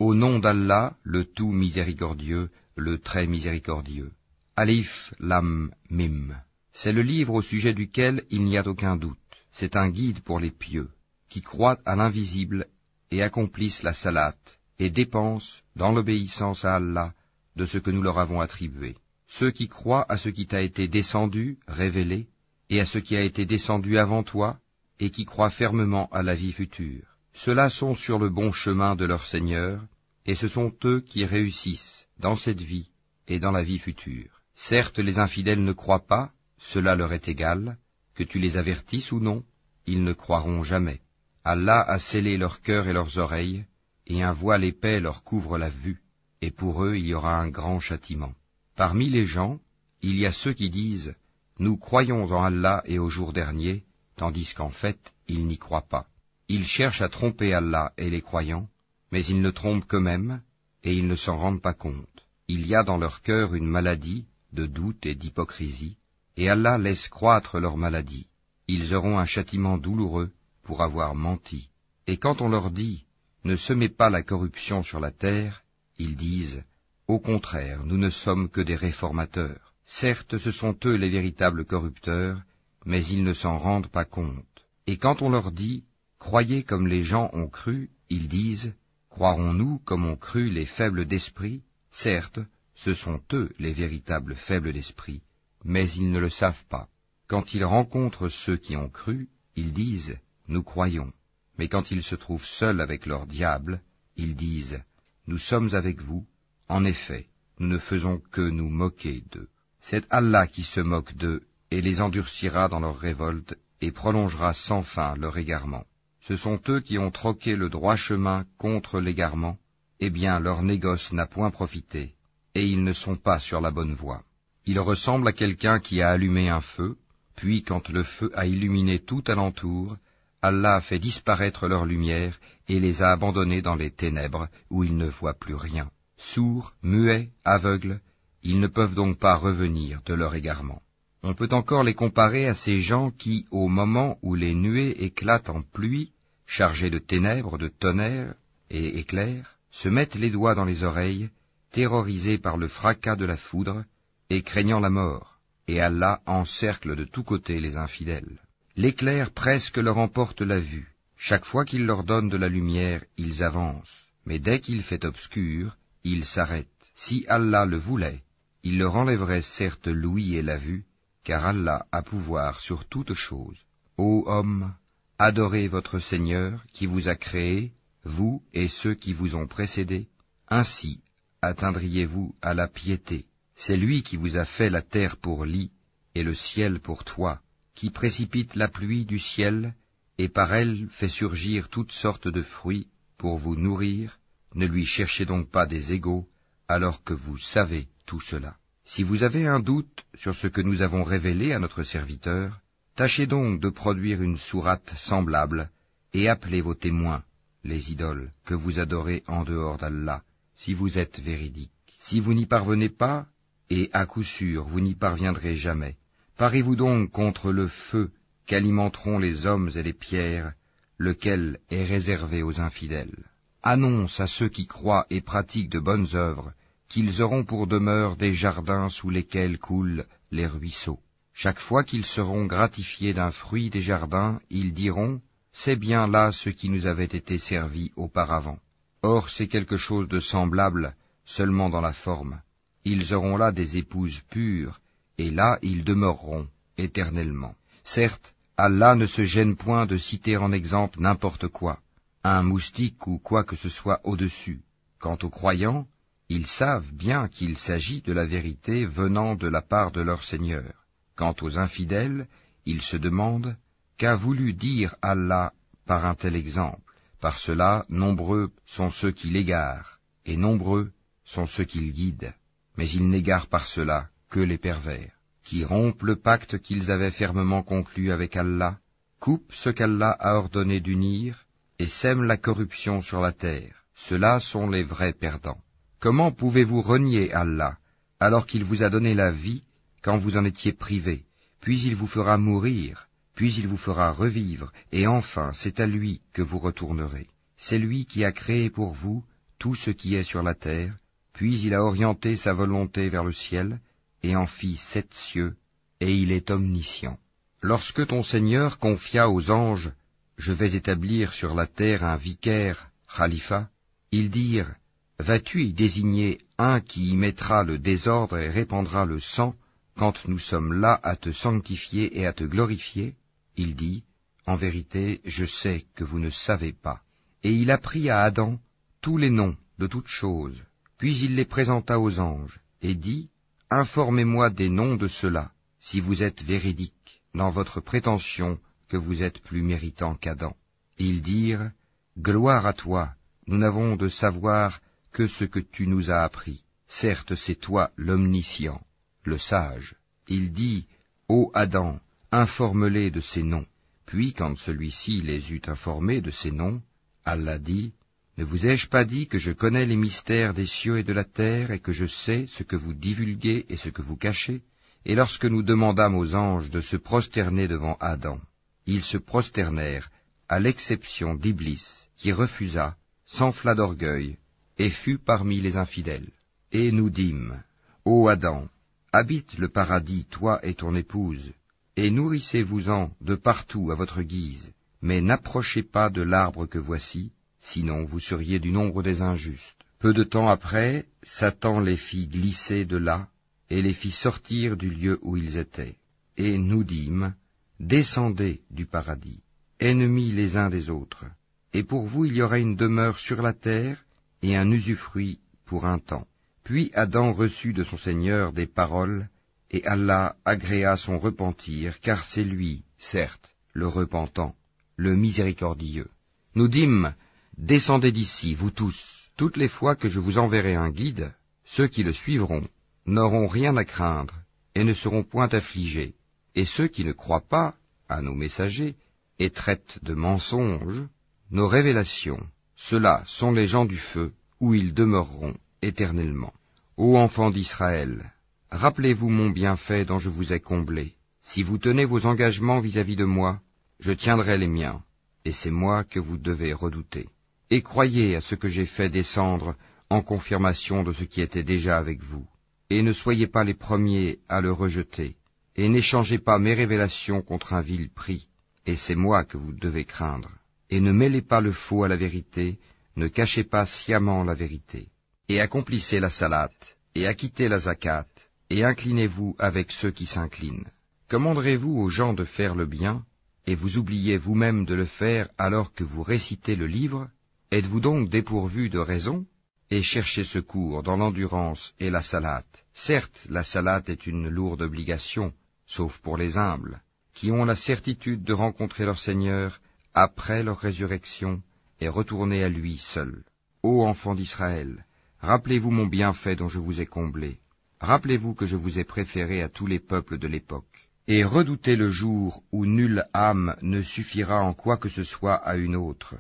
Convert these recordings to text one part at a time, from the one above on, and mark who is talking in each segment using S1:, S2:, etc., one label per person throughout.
S1: Au nom d'Allah, le tout miséricordieux, le très miséricordieux. Alif Lam Mim. C'est le livre au sujet duquel il n'y a aucun doute. C'est un guide pour les pieux, qui croient à l'invisible et accomplissent la salate, et dépensent, dans l'obéissance à Allah, de ce que nous leur avons attribué. Ceux qui croient à ce qui t'a été descendu, révélé, et à ce qui a été descendu avant toi, et qui croient fermement à la vie future. Ceux-là sont sur le bon chemin de leur Seigneur, et ce sont eux qui réussissent dans cette vie et dans la vie future. Certes, les infidèles ne croient pas, cela leur est égal, que tu les avertisses ou non, ils ne croiront jamais. Allah a scellé leur cœur et leurs oreilles, et un voile épais leur couvre la vue, et pour eux il y aura un grand châtiment. Parmi les gens, il y a ceux qui disent « Nous croyons en Allah et au jour dernier », tandis qu'en fait, ils n'y croient pas. Ils cherchent à tromper Allah et les croyants, mais ils ne trompent qu'eux-mêmes, et ils ne s'en rendent pas compte. Il y a dans leur cœur une maladie de doute et d'hypocrisie, et Allah laisse croître leur maladie. Ils auront un châtiment douloureux pour avoir menti. Et quand on leur dit « Ne semez pas la corruption sur la terre », ils disent « Au contraire, nous ne sommes que des réformateurs. » Certes, ce sont eux les véritables corrupteurs, mais ils ne s'en rendent pas compte. Et quand on leur dit « Croyez comme les gens ont cru », ils disent « Croirons-nous comme ont cru les faibles d'esprit ?» Certes, ce sont eux les véritables faibles d'esprit, mais ils ne le savent pas. Quand ils rencontrent ceux qui ont cru, ils disent « Nous croyons ». Mais quand ils se trouvent seuls avec leur diable, ils disent « Nous sommes avec vous, en effet, nous ne faisons que nous moquer d'eux. » C'est Allah qui se moque d'eux et les endurcira dans leur révolte et prolongera sans fin leur égarement. Ce sont eux qui ont troqué le droit chemin contre l'égarement, eh bien leur négoce n'a point profité, et ils ne sont pas sur la bonne voie. Ils ressemblent à quelqu'un qui a allumé un feu, puis quand le feu a illuminé tout alentour, Allah a fait disparaître leur lumière et les a abandonnés dans les ténèbres où ils ne voient plus rien. Sourds, muets, aveugles, ils ne peuvent donc pas revenir de leur égarement. On peut encore les comparer à ces gens qui, au moment où les nuées éclatent en pluie, chargées de ténèbres, de tonnerre et éclairs, se mettent les doigts dans les oreilles, terrorisés par le fracas de la foudre et craignant la mort, et Allah encercle de tous côtés les infidèles. L'éclair presque leur emporte la vue. Chaque fois qu'il leur donne de la lumière, ils avancent, mais dès qu'il fait obscur, ils s'arrêtent. Si Allah le voulait, il leur enlèverait certes l'ouïe et la vue, car Allah a pouvoir sur toutes choses. Ô hommes, adorez votre Seigneur qui vous a créé, vous et ceux qui vous ont précédés. Ainsi atteindriez-vous à la piété. C'est lui qui vous a fait la terre pour lit et le ciel pour toit, qui précipite la pluie du ciel et par elle fait surgir toutes sortes de fruits pour vous nourrir. Ne lui cherchez donc pas des égaux, alors que vous savez tout cela. Si vous avez un doute sur ce que nous avons révélé à notre serviteur, tâchez donc de produire une sourate semblable, et appelez vos témoins, les idoles, que vous adorez en dehors d'Allah, si vous êtes véridiques. Si vous n'y parvenez pas, et à coup sûr vous n'y parviendrez jamais, parez-vous donc contre le feu qu'alimenteront les hommes et les pierres, lequel est réservé aux infidèles. Annonce à ceux qui croient et pratiquent de bonnes œuvres, qu'ils auront pour demeure des jardins sous lesquels coulent les ruisseaux. Chaque fois qu'ils seront gratifiés d'un fruit des jardins, ils diront « C'est bien là ce qui nous avait été servi auparavant. » Or c'est quelque chose de semblable, seulement dans la forme. Ils auront là des épouses pures, et là ils demeureront éternellement. Certes, Allah ne se gêne point de citer en exemple n'importe quoi, un moustique ou quoi que ce soit au-dessus. Quant aux croyants, ils savent bien qu'il s'agit de la vérité venant de la part de leur Seigneur. Quant aux infidèles, ils se demandent qu'a voulu dire Allah par un tel exemple. Par cela, nombreux sont ceux qui l'égarent, et nombreux sont ceux qui le guident. Mais ils n'égarent par cela que les pervers, qui rompent le pacte qu'ils avaient fermement conclu avec Allah, coupent ce qu'Allah a ordonné d'unir, et sèment la corruption sur la terre. Ceux-là sont les vrais perdants. Comment pouvez-vous renier Allah, alors qu'il vous a donné la vie quand vous en étiez privés, puis il vous fera mourir, puis il vous fera revivre, et enfin c'est à lui que vous retournerez. C'est lui qui a créé pour vous tout ce qui est sur la terre, puis il a orienté sa volonté vers le ciel, et en fit 7 cieux, et il est omniscient. Lorsque ton Seigneur confia aux anges, « Je vais établir sur la terre un vicaire, khalifa », ils dirent, « Vas-tu y désigner un qui y mettra le désordre et répandra le sang, quand nous sommes là à te sanctifier et à te glorifier ?» Il dit, « En vérité, je sais que vous ne savez pas. » Et il apprit à Adam tous les noms de toutes choses. Puis il les présenta aux anges, et dit, « Informez-moi des noms de ceux-là, si vous êtes véridiques dans votre prétention que vous êtes plus méritant qu'Adam. » Ils dirent, « Gloire à toi, nous n'avons de savoir que ce que tu nous as appris. Certes, c'est toi l'omniscient, le sage. » Il dit, « Ô Adam, informe-les de ces noms. » Puis, quand celui-ci les eut informés de ces noms, Allah dit, « Ne vous ai-je pas dit que je connais les mystères des cieux et de la terre, et que je sais ce que vous divulguez et ce que vous cachez ?» Et lorsque nous demandâmes aux anges de se prosterner devant Adam, ils se prosternèrent, à l'exception d'Iblis, qui refusa, s'enfla d'orgueil, et fut parmi les infidèles. Et nous dîmes, « Ô Adam, habite le paradis, toi et ton épouse, et nourrissez-vous-en de partout à votre guise, mais n'approchez pas de l'arbre que voici, sinon vous seriez du nombre des injustes. » Peu de temps après, Satan les fit glisser de là, et les fit sortir du lieu où ils étaient. Et nous dîmes, « Descendez du paradis, ennemis les uns des autres, et pour vous il y aura une demeure sur la terre, et un usufruit pour un temps. » Puis Adam reçut de son Seigneur des paroles, et Allah agréa son repentir, car c'est lui, certes, le repentant, le miséricordieux. Nous dîmes, « Descendez d'ici, vous tous, toutes les fois que je vous enverrai un guide, ceux qui le suivront n'auront rien à craindre, et ne seront point affligés, et ceux qui ne croient pas à nos messagers, et traitent de mensonges nos révélations, ceux-là sont les gens du feu, où ils demeureront éternellement. Ô enfants d'Israël, rappelez-vous mon bienfait dont je vous ai comblé. Si vous tenez vos engagements vis-à-vis de moi, je tiendrai les miens, et c'est moi que vous devez redouter. Et croyez à ce que j'ai fait descendre en confirmation de ce qui était déjà avec vous. Et ne soyez pas les premiers à le rejeter, et n'échangez pas mes révélations contre un vil prix, et c'est moi que vous devez craindre. Et ne mêlez pas le faux à la vérité, ne cachez pas sciemment la vérité. Et accomplissez la salate, et acquittez la zakat, et inclinez-vous avec ceux qui s'inclinent. Commanderez-vous aux gens de faire le bien, et vous oubliez vous-même de le faire alors que vous récitez le livre? Êtes-vous donc dépourvu de raison? Et cherchez secours dans l'endurance et la salate. Certes, la salate est une lourde obligation, sauf pour les humbles, qui ont la certitude de rencontrer leur Seigneur après leur résurrection et retourner à lui seul. Ô enfants d'Israël, rappelez-vous mon bienfait dont je vous ai comblé. Rappelez-vous que je vous ai préféré à tous les peuples de l'époque. Et redoutez le jour où nulle âme ne suffira en quoi que ce soit à une autre,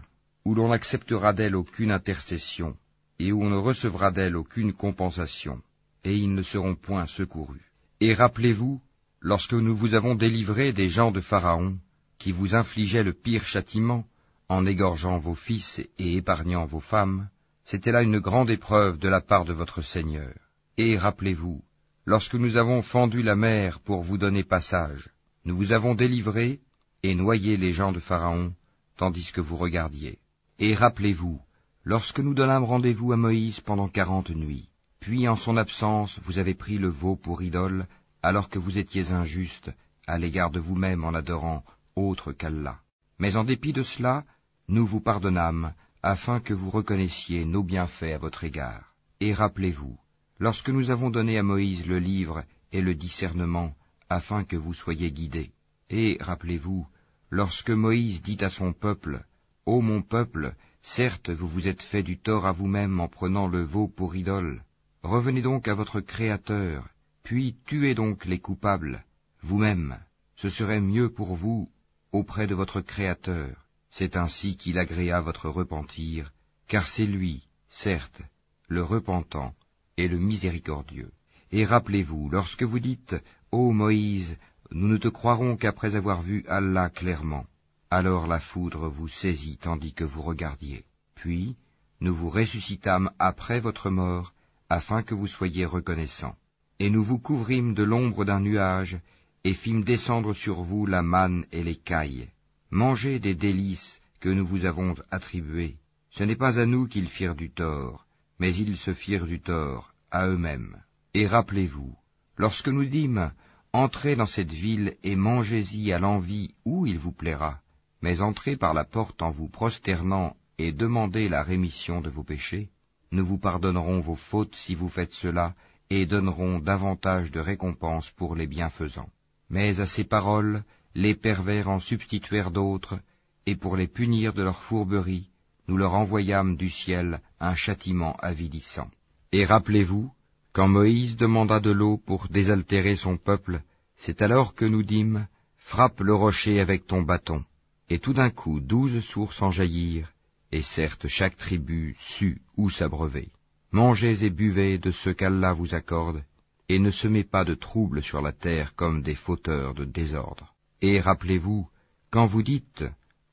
S1: où l'on n'acceptera d'elle aucune intercession, et où on ne recevra d'elle aucune compensation, et ils ne seront point secourus. Et rappelez-vous, lorsque nous vous avons délivré des gens de Pharaon, qui vous infligeaient le pire châtiment, en égorgeant vos fils et épargnant vos femmes, c'était là une grande épreuve de la part de votre Seigneur. Et rappelez-vous, lorsque nous avons fendu la mer pour vous donner passage, nous vous avons délivré et noyé les gens de Pharaon, tandis que vous regardiez. Et rappelez-vous, lorsque nous donnâmes rendez-vous à Moïse pendant 40 nuits, puis en son absence vous avez pris le veau pour idole, alors que vous étiez injustes à l'égard de vous-même en adorant autre qu'Allah. Mais en dépit de cela, nous vous pardonnâmes, afin que vous reconnaissiez nos bienfaits à votre égard. Et rappelez-vous, lorsque nous avons donné à Moïse le livre et le discernement, afin que vous soyez guidés. Et rappelez-vous, lorsque Moïse dit à son peuple, « Ô mon peuple, certes vous vous êtes fait du tort à vous-même en prenant le veau pour idole. Revenez donc à votre Créateur, puis tuez donc les coupables, vous-même. Ce serait mieux pour vous auprès de votre Créateur. C'est ainsi qu'il agréa votre repentir, car c'est lui, certes, le repentant et le miséricordieux. Et rappelez-vous, lorsque vous dites, « Ô Moïse, nous ne te croirons qu'après avoir vu Allah clairement. » Alors la foudre vous saisit tandis que vous regardiez. Puis, nous vous ressuscitâmes après votre mort, afin que vous soyez reconnaissants. Et nous vous couvrîmes de l'ombre d'un nuage, et fîmes descendre sur vous la manne et les cailles. Mangez des délices que nous vous avons attribuées. Ce n'est pas à nous qu'ils firent du tort, mais ils se firent du tort à eux-mêmes. Et rappelez-vous, lorsque nous dîmes, entrez dans cette ville et mangez-y à l'envi où il vous plaira, mais entrez par la porte en vous prosternant et demandez la rémission de vos péchés. Nous vous pardonnerons vos fautes si vous faites cela, et donnerons davantage de récompenses pour les bienfaisants. Mais à ces paroles, les pervers en substituèrent d'autres, et pour les punir de leur fourberie, nous leur envoyâmes du ciel un châtiment avilissant. Et rappelez-vous, quand Moïse demanda de l'eau pour désaltérer son peuple, c'est alors que nous dîmes, frappe le rocher avec ton bâton. Et tout d'un coup 12 sources en jaillirent, et certes chaque tribu sut où s'abreuver. Mangez et buvez de ce qu'Allah vous accorde, et ne semez pas de trouble sur la terre comme des fauteurs de désordre. Et rappelez-vous, quand vous dites,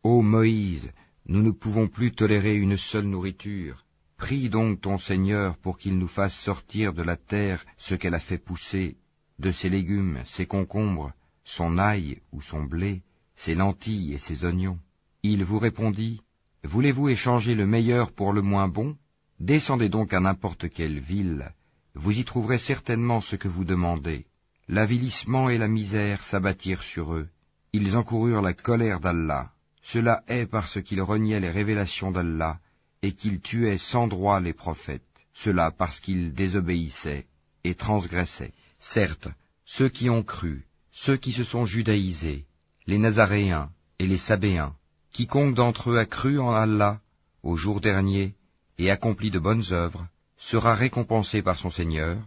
S1: ô Moïse, nous ne pouvons plus tolérer une seule nourriture, prie donc ton Seigneur pour qu'il nous fasse sortir de la terre ce qu'elle a fait pousser, de ses légumes, ses concombres, son ail ou son blé, ses lentilles et ses oignons. Il vous répondit, voulez-vous échanger le meilleur pour le moins bon? Descendez donc à n'importe quelle ville, vous y trouverez certainement ce que vous demandez. L'avilissement et la misère s'abattirent sur eux, ils encoururent la colère d'Allah. Cela est parce qu'ils reniaient les révélations d'Allah, et qu'ils tuaient sans droit les prophètes, cela parce qu'ils désobéissaient et transgressaient. Certes, ceux qui ont cru, ceux qui se sont judaïsés, les Nazaréens et les Sabéens, quiconque d'entre eux a cru en Allah au jour dernier et accompli de bonnes œuvres, sera récompensé par son Seigneur,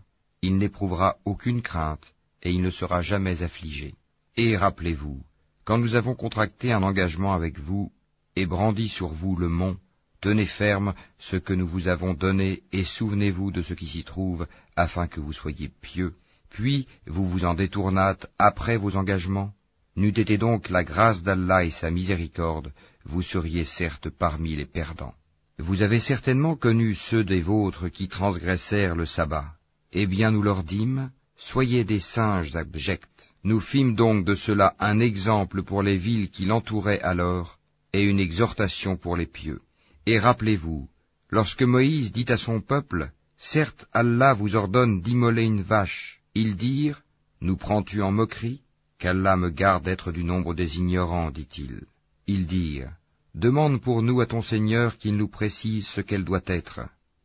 S1: il n'éprouvera aucune crainte et il ne sera jamais affligé. Et rappelez-vous, quand nous avons contracté un engagement avec vous et brandi sur vous le mont, tenez ferme ce que nous vous avons donné et souvenez-vous de ce qui s'y trouve, afin que vous soyez pieux. Puis vous vous en détournâtes après vos engagements. N'eût été donc la grâce d'Allah et sa miséricorde, vous seriez certes parmi les perdants. Vous avez certainement connu ceux des vôtres qui transgressèrent le sabbat. Eh bien nous leur dîmes, soyez des singes abjects. Nous fîmes donc de cela un exemple pour les villes qui l'entouraient alors, et une exhortation pour les pieux. Et rappelez-vous, lorsque Moïse dit à son peuple, « Certes, Allah vous ordonne d'immoler une vache », ils dirent, « Nous prends-tu en moquerie ?» Qu'Allah me garde d'être du nombre des ignorants, dit-il. Ils dirent, « Demande pour nous à ton Seigneur qu'il nous précise ce qu'elle doit être. »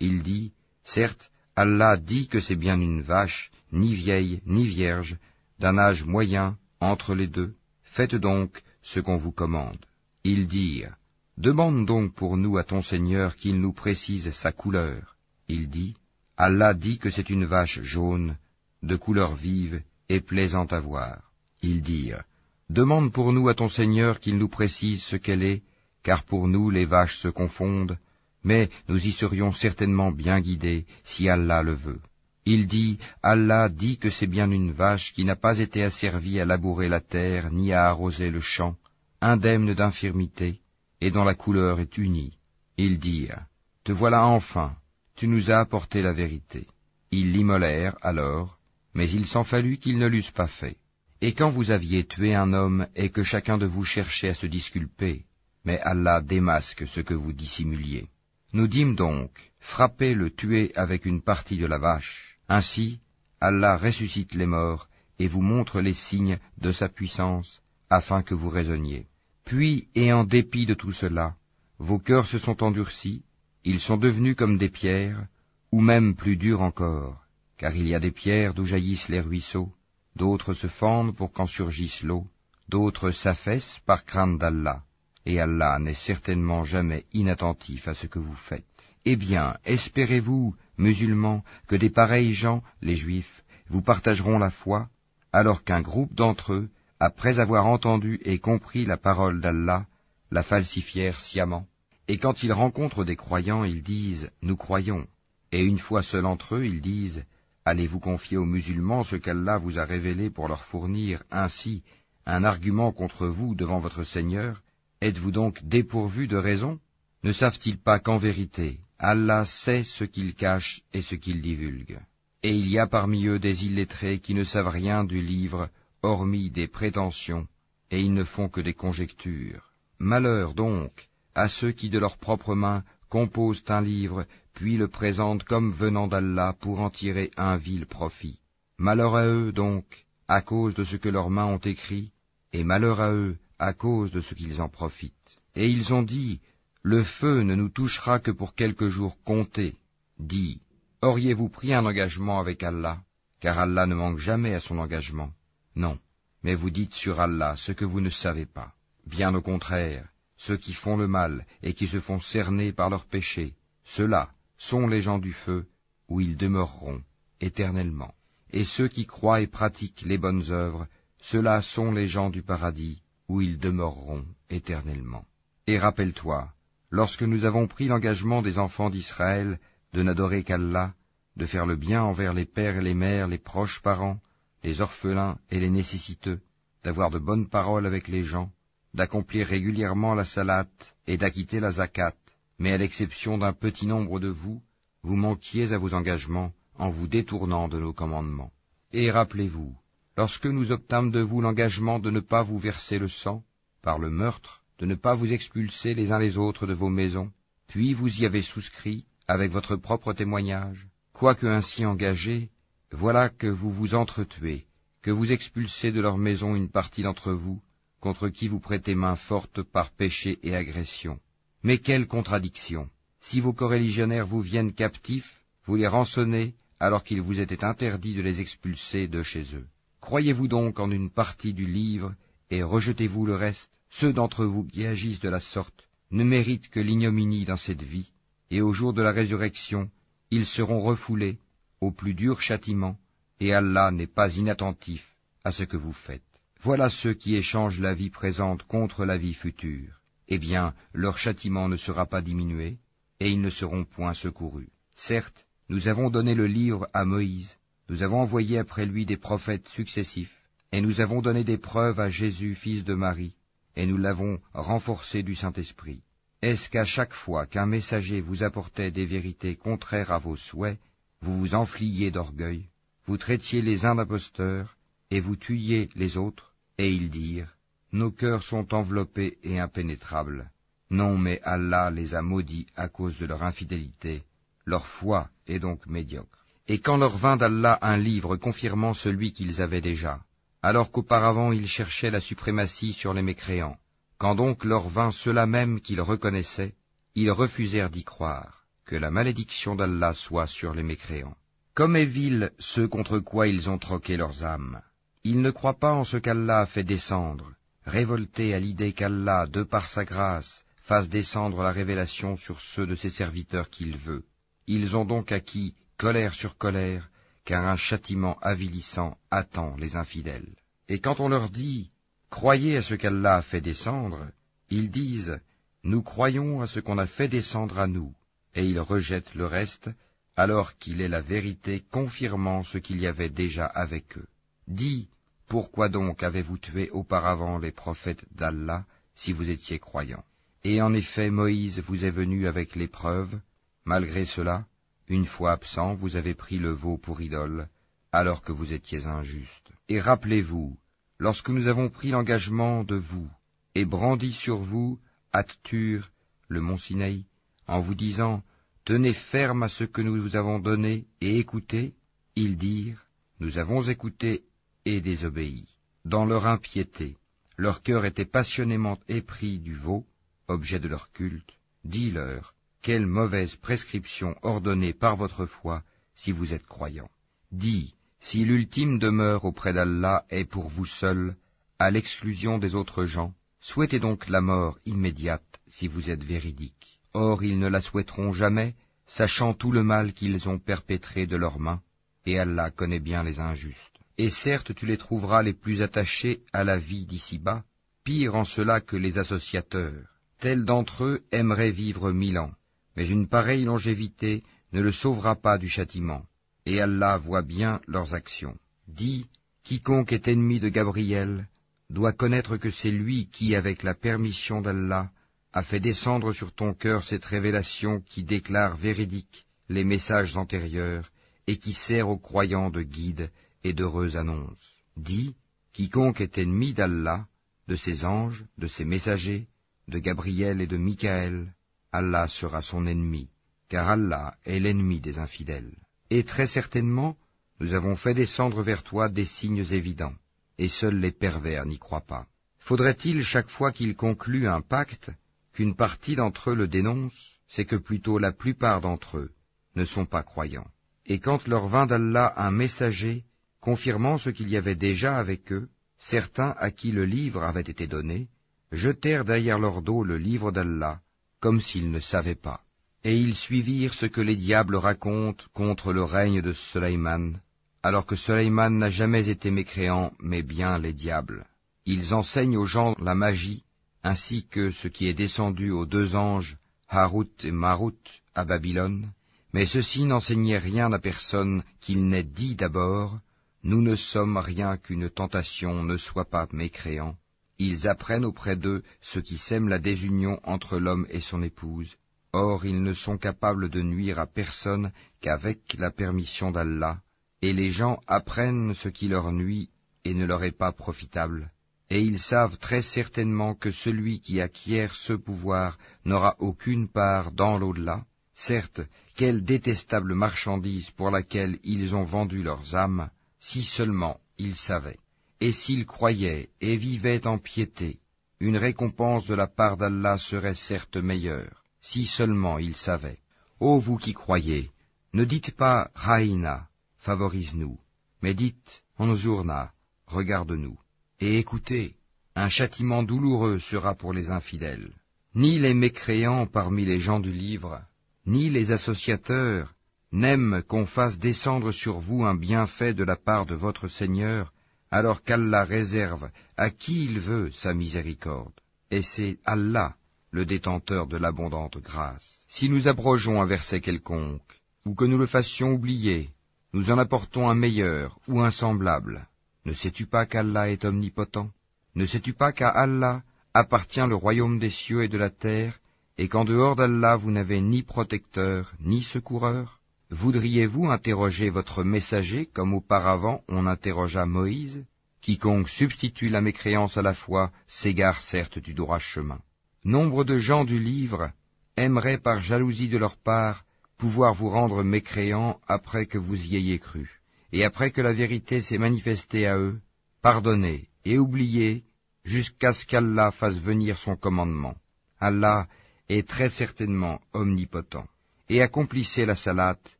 S1: Il dit, « Certes, Allah dit que c'est bien une vache, ni vieille, ni vierge, d'un âge moyen, entre les deux. Faites donc ce qu'on vous commande. » Ils dirent, « Demande donc pour nous à ton Seigneur qu'il nous précise sa couleur. » Il dit, « Allah dit que c'est une vache jaune, de couleur vive et plaisante à voir. » Ils dirent, « Demande pour nous à ton Seigneur qu'il nous précise ce qu'elle est, car pour nous les vaches se confondent, mais nous y serions certainement bien guidés si Allah le veut. » Il dit, « Allah dit que c'est bien une vache qui n'a pas été asservie à labourer la terre ni à arroser le champ, indemne d'infirmité, et dont la couleur est unie. » Ils dirent, « Te voilà enfin, tu nous as apporté la vérité. » Ils l'immolèrent alors, mais il s'en fallut qu'ils ne l'eussent pas fait. Et quand vous aviez tué un homme et que chacun de vous cherchait à se disculper, mais Allah démasque ce que vous dissimuliez. Nous dîmes donc, frappez le tuer avec une partie de la vache. Ainsi, Allah ressuscite les morts et vous montre les signes de sa puissance, afin que vous raisonniez. Puis, et en dépit de tout cela, vos cœurs se sont endurcis, ils sont devenus comme des pierres, ou même plus durs encore, car il y a des pierres d'où jaillissent les ruisseaux, d'autres se fendent pour qu'en surgisse l'eau, d'autres s'affaissent par crainte d'Allah, et Allah n'est certainement jamais inattentif à ce que vous faites. Eh bien, espérez-vous, musulmans, que des pareils gens, les Juifs, vous partageront la foi, alors qu'un groupe d'entre eux, après avoir entendu et compris la parole d'Allah, la falsifièrent sciemment. Et quand ils rencontrent des croyants, ils disent « Nous croyons ». Et une fois seuls entre eux, ils disent « Allez-vous confier aux musulmans ce qu'Allah vous a révélé pour leur fournir ainsi un argument contre vous devant votre Seigneur? Êtes-vous donc dépourvus de raison? Ne savent-ils pas qu'en vérité, Allah sait ce qu'ils cachent et ce qu'ils divulguent. Et il y a parmi eux des illettrés qui ne savent rien du livre, hormis des prétentions, et ils ne font que des conjectures. Malheur donc à ceux qui de leurs propres mains composent un livre, puis le présentent comme venant d'Allah pour en tirer un vil profit. Malheur à eux donc, à cause de ce que leurs mains ont écrit, et malheur à eux à cause de ce qu'ils en profitent. Et ils ont dit, le feu ne nous touchera que pour quelques jours comptés. Dis, auriez-vous pris un engagement avec Allah, car Allah ne manque jamais à son engagement? Non, mais vous dites sur Allah ce que vous ne savez pas. Bien au contraire, ceux qui font le mal et qui se font cerner par leurs péchés, ceux-là sont les gens du feu, où ils demeureront éternellement. Et ceux qui croient et pratiquent les bonnes œuvres, ceux-là sont les gens du paradis, où ils demeureront éternellement. Et rappelle-toi, lorsque nous avons pris l'engagement des enfants d'Israël de n'adorer qu'Allah, de faire le bien envers les pères et les mères, les proches parents, les orphelins et les nécessiteux, d'avoir de bonnes paroles avec les gens, d'accomplir régulièrement la salate et d'acquitter la zakat, mais à l'exception d'un petit nombre de vous, vous manquiez à vos engagements en vous détournant de nos commandements. Et rappelez-vous, lorsque nous obtîmes de vous l'engagement de ne pas vous verser le sang, par le meurtre, de ne pas vous expulser les uns les autres de vos maisons, puis vous y avez souscrit avec votre propre témoignage, quoique ainsi engagés, voilà que vous vous entretuez, que vous expulsez de leur maison une partie d'entre vous, contre qui vous prêtez main forte par péché et agression. Mais quelle contradiction! Si vos coreligionnaires vous viennent captifs, vous les rançonnez alors qu'il vous était interdit de les expulser de chez eux. Croyez-vous donc en une partie du livre et rejetez-vous le reste? Ceux d'entre vous qui agissent de la sorte ne méritent que l'ignominie dans cette vie, et au jour de la résurrection, ils seront refoulés au plus dur châtiment, et Allah n'est pas inattentif à ce que vous faites. Voilà ceux qui échangent la vie présente contre la vie future. Eh bien, leur châtiment ne sera pas diminué, et ils ne seront point secourus. Certes, nous avons donné le livre à Moïse, nous avons envoyé après lui des prophètes successifs, et nous avons donné des preuves à Jésus, fils de Marie, et nous l'avons renforcé du Saint-Esprit. Est-ce qu'à chaque fois qu'un messager vous apportait des vérités contraires à vos souhaits, vous vous enfliez d'orgueil, vous traitiez les uns d'imposteurs, et vous tuiez les autres? Et ils dirent, nos cœurs sont enveloppés et impénétrables. Non, mais Allah les a maudits à cause de leur infidélité. Leur foi est donc médiocre. Et quand leur vint d'Allah un livre confirmant celui qu'ils avaient déjà, alors qu'auparavant ils cherchaient la suprématie sur les mécréants, quand donc leur vint ceux-là même qu'ils reconnaissaient, ils refusèrent d'y croire, que la malédiction d'Allah soit sur les mécréants. Comme est vil ceux contre quoi ils ont troqué leurs âmes. Ils ne croient pas en ce qu'Allah a fait descendre, révoltés à l'idée qu'Allah, de par sa grâce, fasse descendre la révélation sur ceux de ses serviteurs qu'il veut. Ils ont donc acquis colère sur colère, car un châtiment avilissant attend les infidèles. Et quand on leur dit « Croyez à ce qu'Allah a fait descendre », ils disent « Nous croyons à ce qu'on a fait descendre à nous », et ils rejettent le reste, alors qu'il est la vérité confirmant ce qu'il y avait déjà avec eux. Dis, pourquoi donc avez-vous tué auparavant les prophètes d'Allah, si vous étiez croyants? Et en effet, Moïse vous est venu avec l'épreuve. Malgré cela, une fois absent, vous avez pris le veau pour idole, alors que vous étiez injuste. Et rappelez-vous, lorsque nous avons pris l'engagement de vous, et brandi sur vous, At-Tur, le mont Sinaï, en vous disant, tenez ferme à ce que nous vous avons donné, et écoutez, ils dirent, nous avons écouté et désobéi. Dans leur impiété, leur cœur était passionnément épris du veau, objet de leur culte. Dis-leur, quelle mauvaise prescription ordonnée par votre foi, si vous êtes croyants. Dis, si l'ultime demeure auprès d'Allah est pour vous seul, à l'exclusion des autres gens, souhaitez donc la mort immédiate, si vous êtes véridiques. Or ils ne la souhaiteront jamais, sachant tout le mal qu'ils ont perpétré de leurs mains, et Allah connaît bien les injustes. Et certes tu les trouveras les plus attachés à la vie d'ici-bas, pire en cela que les associateurs. Tels d'entre eux aimeraient vivre 1000 ans, mais une pareille longévité ne le sauvera pas du châtiment, et Allah voit bien leurs actions. Dis, quiconque est ennemi de Gabriel doit connaître que c'est lui qui, avec la permission d'Allah, a fait descendre sur ton cœur cette révélation qui déclare véridiques les messages antérieurs et qui sert aux croyants de guide et d'heureuse annonce. Dis, quiconque est ennemi d'Allah, de ses anges, de ses messagers, de Gabriel et de Michaël, Allah sera son ennemi, car Allah est l'ennemi des infidèles. Et très certainement, nous avons fait descendre vers toi des signes évidents, et seuls les pervers n'y croient pas. Faudrait-il chaque fois qu'ils concluent un pacte, qu'une partie d'entre eux le dénonce? C'est que plutôt la plupart d'entre eux ne sont pas croyants. Et quand leur vint d'Allah un messager, confirmant ce qu'il y avait déjà avec eux, certains à qui le livre avait été donné, jetèrent derrière leur dos le livre d'Allah, comme s'ils ne savaient pas. Et ils suivirent ce que les diables racontent contre le règne de Sulayman, alors que Sulayman n'a jamais été mécréant, mais bien les diables. Ils enseignent aux gens la magie, ainsi que ce qui est descendu aux deux anges, Harut et Marut, à Babylone, mais ceux-ci n'enseignaient rien à personne qu'il n'ait dit d'abord, « Nous ne sommes rien qu'une tentation, ne sois pas mécréant ». Ils apprennent auprès d'eux ce qui sème la désunion entre l'homme et son épouse. Or, ils ne sont capables de nuire à personne qu'avec la permission d'Allah, et les gens apprennent ce qui leur nuit et ne leur est pas profitable. Et ils savent très certainement que celui qui acquiert ce pouvoir n'aura aucune part dans l'au-delà. Certes, quelle détestable marchandise pour laquelle ils ont vendu leurs âmes, si seulement ils savaient. Et s'ils croyaient et vivaient en piété, une récompense de la part d'Allah serait certes meilleure, si seulement ils savaient. Ô vous qui croyez, ne dites pas « Raïna », favorise-nous, mais dites « Anzurna », regarde-nous. Et écoutez, un châtiment douloureux sera pour les infidèles. Ni les mécréants parmi les gens du livre, ni les associateurs, n'aiment qu'on fasse descendre sur vous un bienfait de la part de votre Seigneur, alors qu'Allah réserve à qui il veut sa miséricorde. Et c'est Allah, le détenteur de l'abondante grâce. Si nous abrogeons un verset quelconque, ou que nous le fassions oublier, nous en apportons un meilleur ou un semblable. Ne sais-tu pas qu'Allah est omnipotent? Ne sais-tu pas qu'à Allah appartient le royaume des cieux et de la terre, et qu'en dehors d'Allah vous n'avez ni protecteur, ni secoureur? Voudriez-vous interroger votre messager comme auparavant on interrogea Moïse? Quiconque substitue la mécréance à la foi s'égare certes du droit chemin. Nombre de gens du livre aimeraient par jalousie de leur part pouvoir vous rendre mécréants après que vous y ayez cru. Et après que la vérité s'est manifestée à eux, pardonnez et oubliez jusqu'à ce qu'Allah fasse venir son commandement. Allah est très certainement omnipotent. Et accomplissez la salate,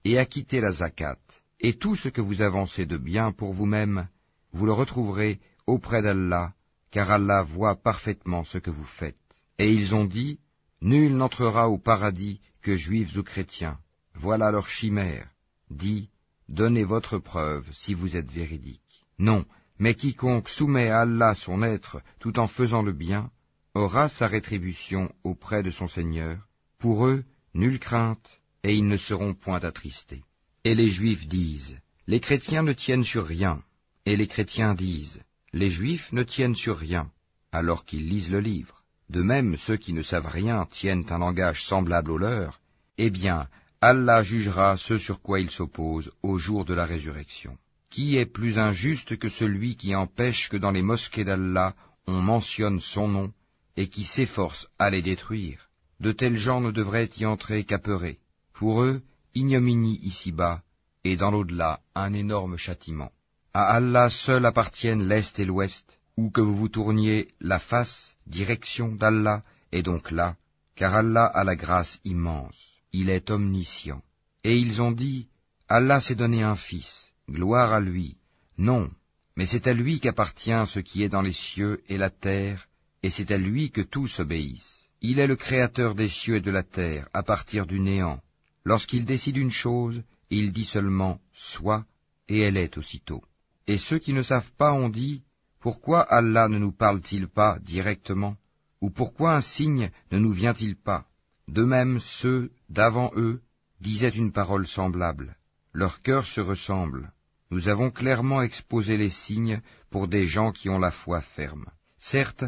S1: et acquittez la zakat, et tout ce que vous avancez de bien pour vous-même, vous le retrouverez auprès d'Allah, car Allah voit parfaitement ce que vous faites. Et ils ont dit, nul n'entrera au paradis que juifs ou chrétiens. Voilà leur chimère. Dis, donnez votre preuve si vous êtes véridique. Non, mais quiconque soumet à Allah son être tout en faisant le bien, aura sa rétribution auprès de son Seigneur. Pour eux, nulle crainte, et ils ne seront point attristés. Et les Juifs disent, les chrétiens ne tiennent sur rien. Et les chrétiens disent, les Juifs ne tiennent sur rien, alors qu'ils lisent le livre. De même, ceux qui ne savent rien tiennent un langage semblable au leur. Eh bien, Allah jugera ce sur quoi ils s'opposent au jour de la résurrection. Qui est plus injuste que celui qui empêche que dans les mosquées d'Allah on mentionne son nom et qui s'efforce à les détruire? De tels gens ne devraient y entrer qu'apeurés. Pour eux, ignominie ici-bas, et dans l'au-delà, un énorme châtiment. À Allah seul appartiennent l'Est et l'Ouest, où que vous vous tourniez la face, direction d'Allah, est donc là, car Allah a la grâce immense, il est omniscient. Et ils ont dit, Allah s'est donné un fils, gloire à lui. Non, mais c'est à lui qu'appartient ce qui est dans les cieux et la terre, et c'est à lui que tous obéissent. Il est le créateur des cieux et de la terre, à partir du néant. Lorsqu'il décide une chose, il dit seulement « soit » et elle est aussitôt. Et ceux qui ne savent pas ont dit « Pourquoi Allah ne nous parle-t-il pas directement » ou « Pourquoi un signe ne nous vient-il pas » De même, ceux d'avant eux disaient une parole semblable. Leurs cœurs se ressemblent. Nous avons clairement exposé les signes pour des gens qui ont la foi ferme. Certes,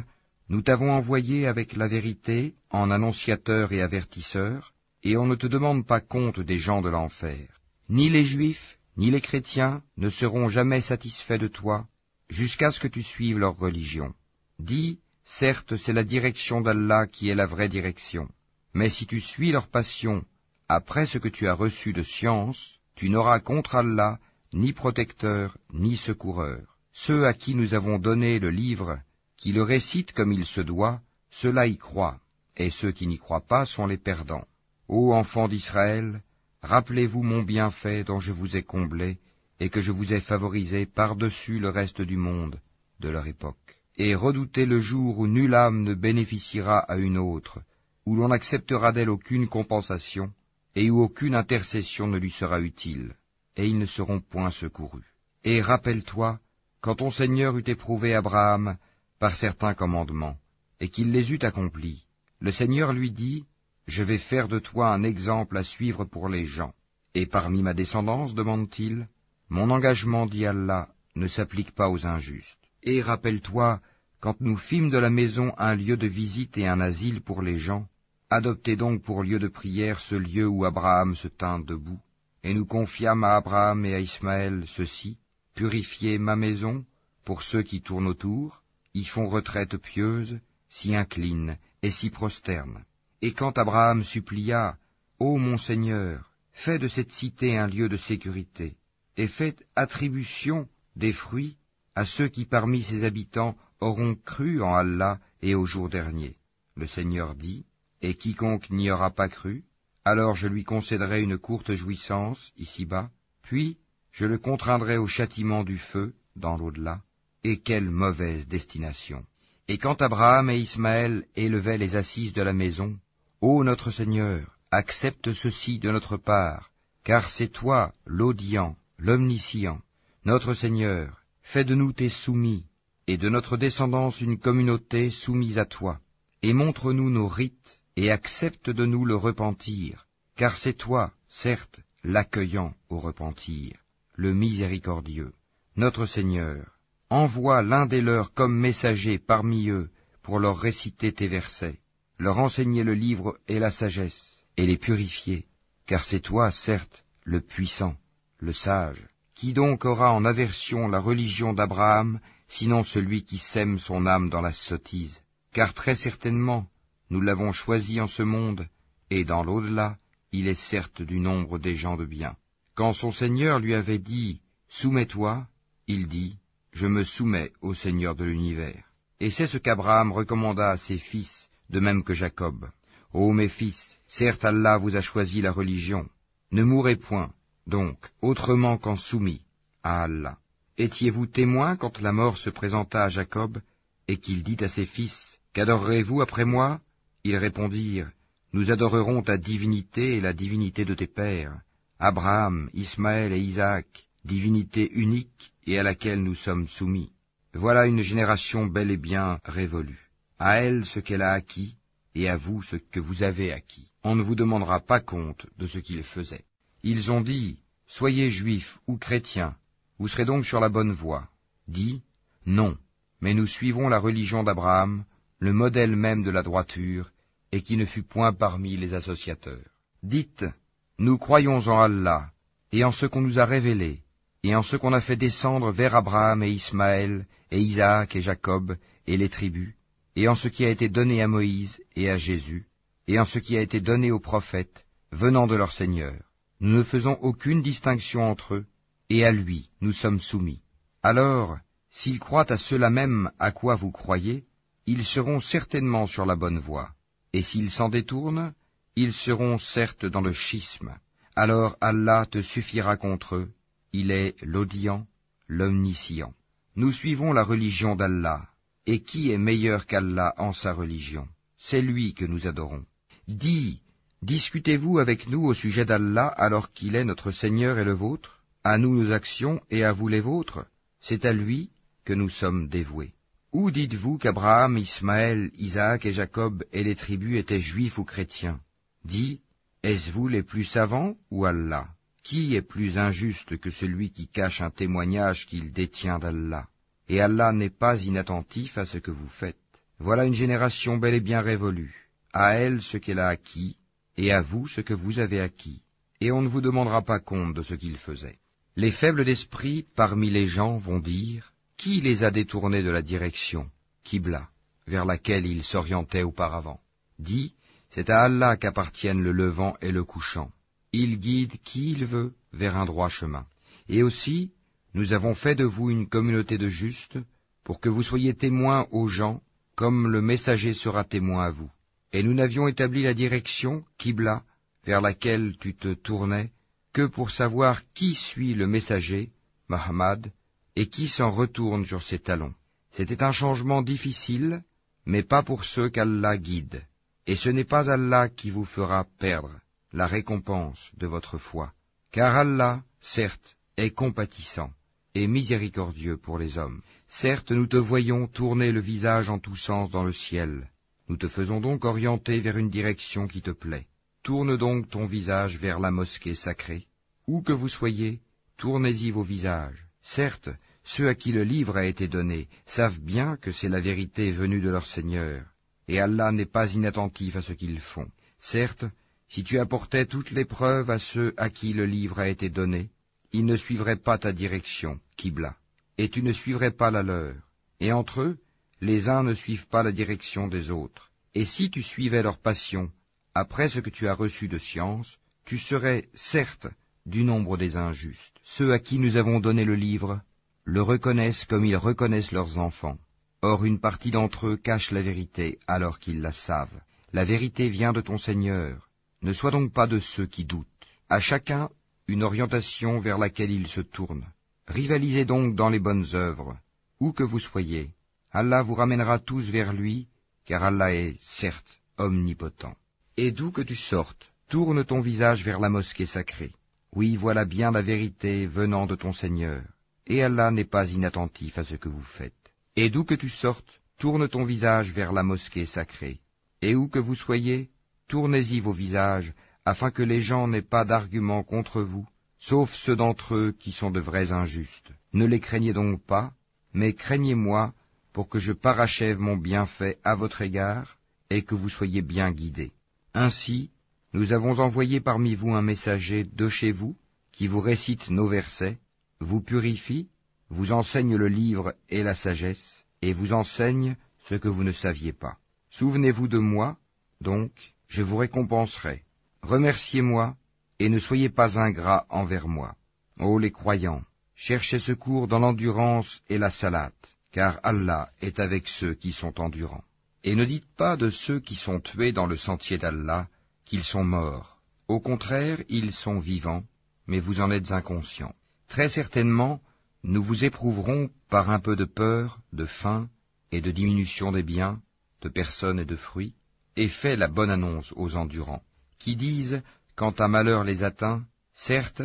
S1: Nous t'avons envoyé avec la vérité en annonciateur et avertisseur, et on ne te demande pas compte des gens de l'enfer. Ni les Juifs, ni les chrétiens ne seront jamais satisfaits de toi, jusqu'à ce que tu suives leur religion. Dis, certes, c'est la direction d'Allah qui est la vraie direction, mais si tu suis leur passion, après ce que tu as reçu de science, tu n'auras contre Allah ni protecteur, ni secoureur. Ceux à qui nous avons donné le livre, qui le récitent comme il se doit, ceux-là y croient, et ceux qui n'y croient pas sont les perdants. Ô enfants d'Israël, rappelez-vous mon bienfait dont je vous ai comblé, et que je vous ai favorisé par-dessus le reste du monde de leur époque. Et redoutez le jour où nulle âme ne bénéficiera à une autre, où l'on n'acceptera d'elle aucune compensation, et où aucune intercession ne lui sera utile, et ils ne seront point secourus. Et rappelle-toi, quand ton Seigneur eut éprouvé Abraham par certains commandements, et qu'il les eut accomplis, le Seigneur lui dit, « Je vais faire de toi un exemple à suivre pour les gens. » Et parmi ma descendance, demande-t-il, mon engagement, dit Allah, ne s'applique pas aux injustes. Et rappelle-toi, quand nous fîmes de la maison un lieu de visite et un asile pour les gens, adoptez donc pour lieu de prière ce lieu où Abraham se tint debout, et nous confiâmes à Abraham et à Ismaël ceci, purifiez ma maison, pour ceux qui tournent autour, y font retraite pieuse, s'y inclinent et s'y prosternent. Et quand Abraham supplia, ô mon Seigneur, fais de cette cité un lieu de sécurité, et fais attribution des fruits à ceux qui parmi ses habitants auront cru en Allah et au jour dernier. Le Seigneur dit, et quiconque n'y aura pas cru, alors je lui concéderai une courte jouissance ici-bas, puis je le contraindrai au châtiment du feu dans l'au-delà. Et quelle mauvaise destination! Et quand Abraham et Ismaël élevaient les assises de la maison, ô notre Seigneur, accepte ceci de notre part, car c'est toi, l'audient, l'omniscient, notre Seigneur, fais de nous tes soumis, et de notre descendance une communauté soumise à toi, et montre-nous nos rites, et accepte de nous le repentir, car c'est toi, certes, l'accueillant au repentir, le miséricordieux. Notre Seigneur, envoie l'un des leurs comme messager parmi eux pour leur réciter tes versets, leur enseigner le livre et la sagesse, et les purifier, car c'est toi, certes, le puissant, le sage. Qui donc aura en aversion la religion d'Abraham, sinon celui qui sème son âme dans la sottise? Car très certainement, nous l'avons choisi en ce monde, et dans l'au-delà, il est certes du nombre des gens de bien. Quand son Seigneur lui avait dit « Soumets-toi », il dit « Je me soumets au Seigneur de l'univers ». Et c'est ce qu'Abraham recommanda à ses fils, de même que Jacob. « Ô mes fils, certes Allah vous a choisi la religion. Ne mourrez point, donc, autrement qu'en soumis à Allah. Étiez-vous témoins quand la mort se présenta à Jacob, et qu'il dit à ses fils, « Qu'adorerez-vous après moi ?» Ils répondirent, « Nous adorerons ta divinité et la divinité de tes pères, Abraham, Ismaël et Isaac, divinité unique et à laquelle nous sommes soumis. Voilà une génération bel et bien révolue. À elle ce qu'elle a acquis, et à vous ce que vous avez acquis. On ne vous demandera pas compte de ce qu'ils faisaient. » Ils ont dit, « Soyez juifs ou chrétiens, vous serez donc sur la bonne voie. » Dis, « Non, mais nous suivons la religion d'Abraham, le modèle même de la droiture, et qui ne fut point parmi les associateurs. » Dites, « Nous croyons en Allah, et en ce qu'on nous a révélé, et en ce qu'on a fait descendre vers Abraham et Ismaël, et Isaac et Jacob, et les tribus, et en ce qui a été donné à Moïse et à Jésus, et en ce qui a été donné aux prophètes, venant de leur Seigneur. Nous ne faisons aucune distinction entre eux, et à lui nous sommes soumis. Alors, s'ils croient à cela même à quoi vous croyez, ils seront certainement sur la bonne voie, et s'ils s'en détournent, ils seront certes dans le schisme. Alors Allah te suffira contre eux, il est l'audient, l'omniscient. Nous suivons la religion d'Allah, et qui est meilleur qu'Allah en sa religion? C'est lui que nous adorons. Dis, discutez-vous avec nous au sujet d'Allah alors qu'il est notre Seigneur et le vôtre? À nous nos actions et à vous les vôtres? C'est à lui que nous sommes dévoués. Ou dites-vous qu'Abraham, Ismaël, Isaac et Jacob et les tribus étaient juifs ou chrétiens? Dis, est-ce vous les plus savants ou Allah? Qui est plus injuste que celui qui cache un témoignage qu'il détient d'Allah? Et Allah n'est pas inattentif à ce que vous faites. Voilà une génération bel et bien révolue. À elle ce qu'elle a acquis, et à vous ce que vous avez acquis. Et on ne vous demandera pas compte de ce qu'ils faisaient. Les faibles d'esprit parmi les gens vont dire, qui les a détournés de la direction, Qibla, vers laquelle ils s'orientaient auparavant? Dis, c'est à Allah qu'appartiennent le levant et le couchant. Il guide qui il veut vers un droit chemin. Et aussi, nous avons fait de vous une communauté de justes, pour que vous soyez témoins aux gens, comme le messager sera témoin à vous. Et nous n'avions établi la direction, Qibla, vers laquelle tu te tournais, que pour savoir qui suit le messager, Muhammad, et qui s'en retourne sur ses talons. C'était un changement difficile, mais pas pour ceux qu'Allah guide. Et ce n'est pas Allah qui vous fera perdre la récompense de votre foi, car Allah, certes, est compatissant et miséricordieux pour les hommes. Certes, nous te voyons tourner le visage en tous sens dans le ciel. Nous te faisons donc orienter vers une direction qui te plaît. Tourne donc ton visage vers la mosquée sacrée. Où que vous soyez, tournez-y vos visages. Certes, ceux à qui le livre a été donné savent bien que c'est la vérité venue de leur Seigneur, et Allah n'est pas inattentif à ce qu'ils font. Certes, si tu apportais toutes les preuves à ceux à qui le livre a été donné, ils ne suivraient pas ta direction, Qibla, et tu ne suivrais pas la leur. Et entre eux, les uns ne suivent pas la direction des autres. Et si tu suivais leur passion, après ce que tu as reçu de science, tu serais, certes, du nombre des injustes. Ceux à qui nous avons donné le livre le reconnaissent comme ils reconnaissent leurs enfants. Or une partie d'entre eux cache la vérité alors qu'ils la savent. La vérité vient de ton Seigneur. Ne sois donc pas de ceux qui doutent. À chacun une orientation vers laquelle il se tourne. Rivalisez donc dans les bonnes œuvres, où que vous soyez. Allah vous ramènera tous vers lui, car Allah est, certes, omnipotent. Et d'où que tu sortes, tourne ton visage vers la mosquée sacrée. Oui, voilà bien la vérité venant de ton Seigneur, et Allah n'est pas inattentif à ce que vous faites. Et d'où que tu sortes, tourne ton visage vers la mosquée sacrée. Et où que vous soyez, tournez-y vos visages, afin que les gens n'aient pas d'arguments contre vous, sauf ceux d'entre eux qui sont de vrais injustes. Ne les craignez donc pas, mais craignez-moi, pour que je parachève mon bienfait à votre égard, et que vous soyez bien guidés. Ainsi, nous avons envoyé parmi vous un messager de chez vous, qui vous récite nos versets, vous purifie, vous enseigne le livre et la sagesse, et vous enseigne ce que vous ne saviez pas. Souvenez-vous de moi, donc, je vous récompenserai. Remerciez-moi, et ne soyez pas ingrats envers moi. Ô les croyants, cherchez secours dans l'endurance et la salate, car Allah est avec ceux qui sont endurants. Et ne dites pas de ceux qui sont tués dans le sentier d'Allah qu'ils sont morts. Au contraire, ils sont vivants, mais vous en êtes inconscients. Très certainement, nous vous éprouverons par un peu de peur, de faim et de diminution des biens, de personnes et de fruits, et fais la bonne annonce aux endurants, qui disent, quand un malheur les atteint, certes,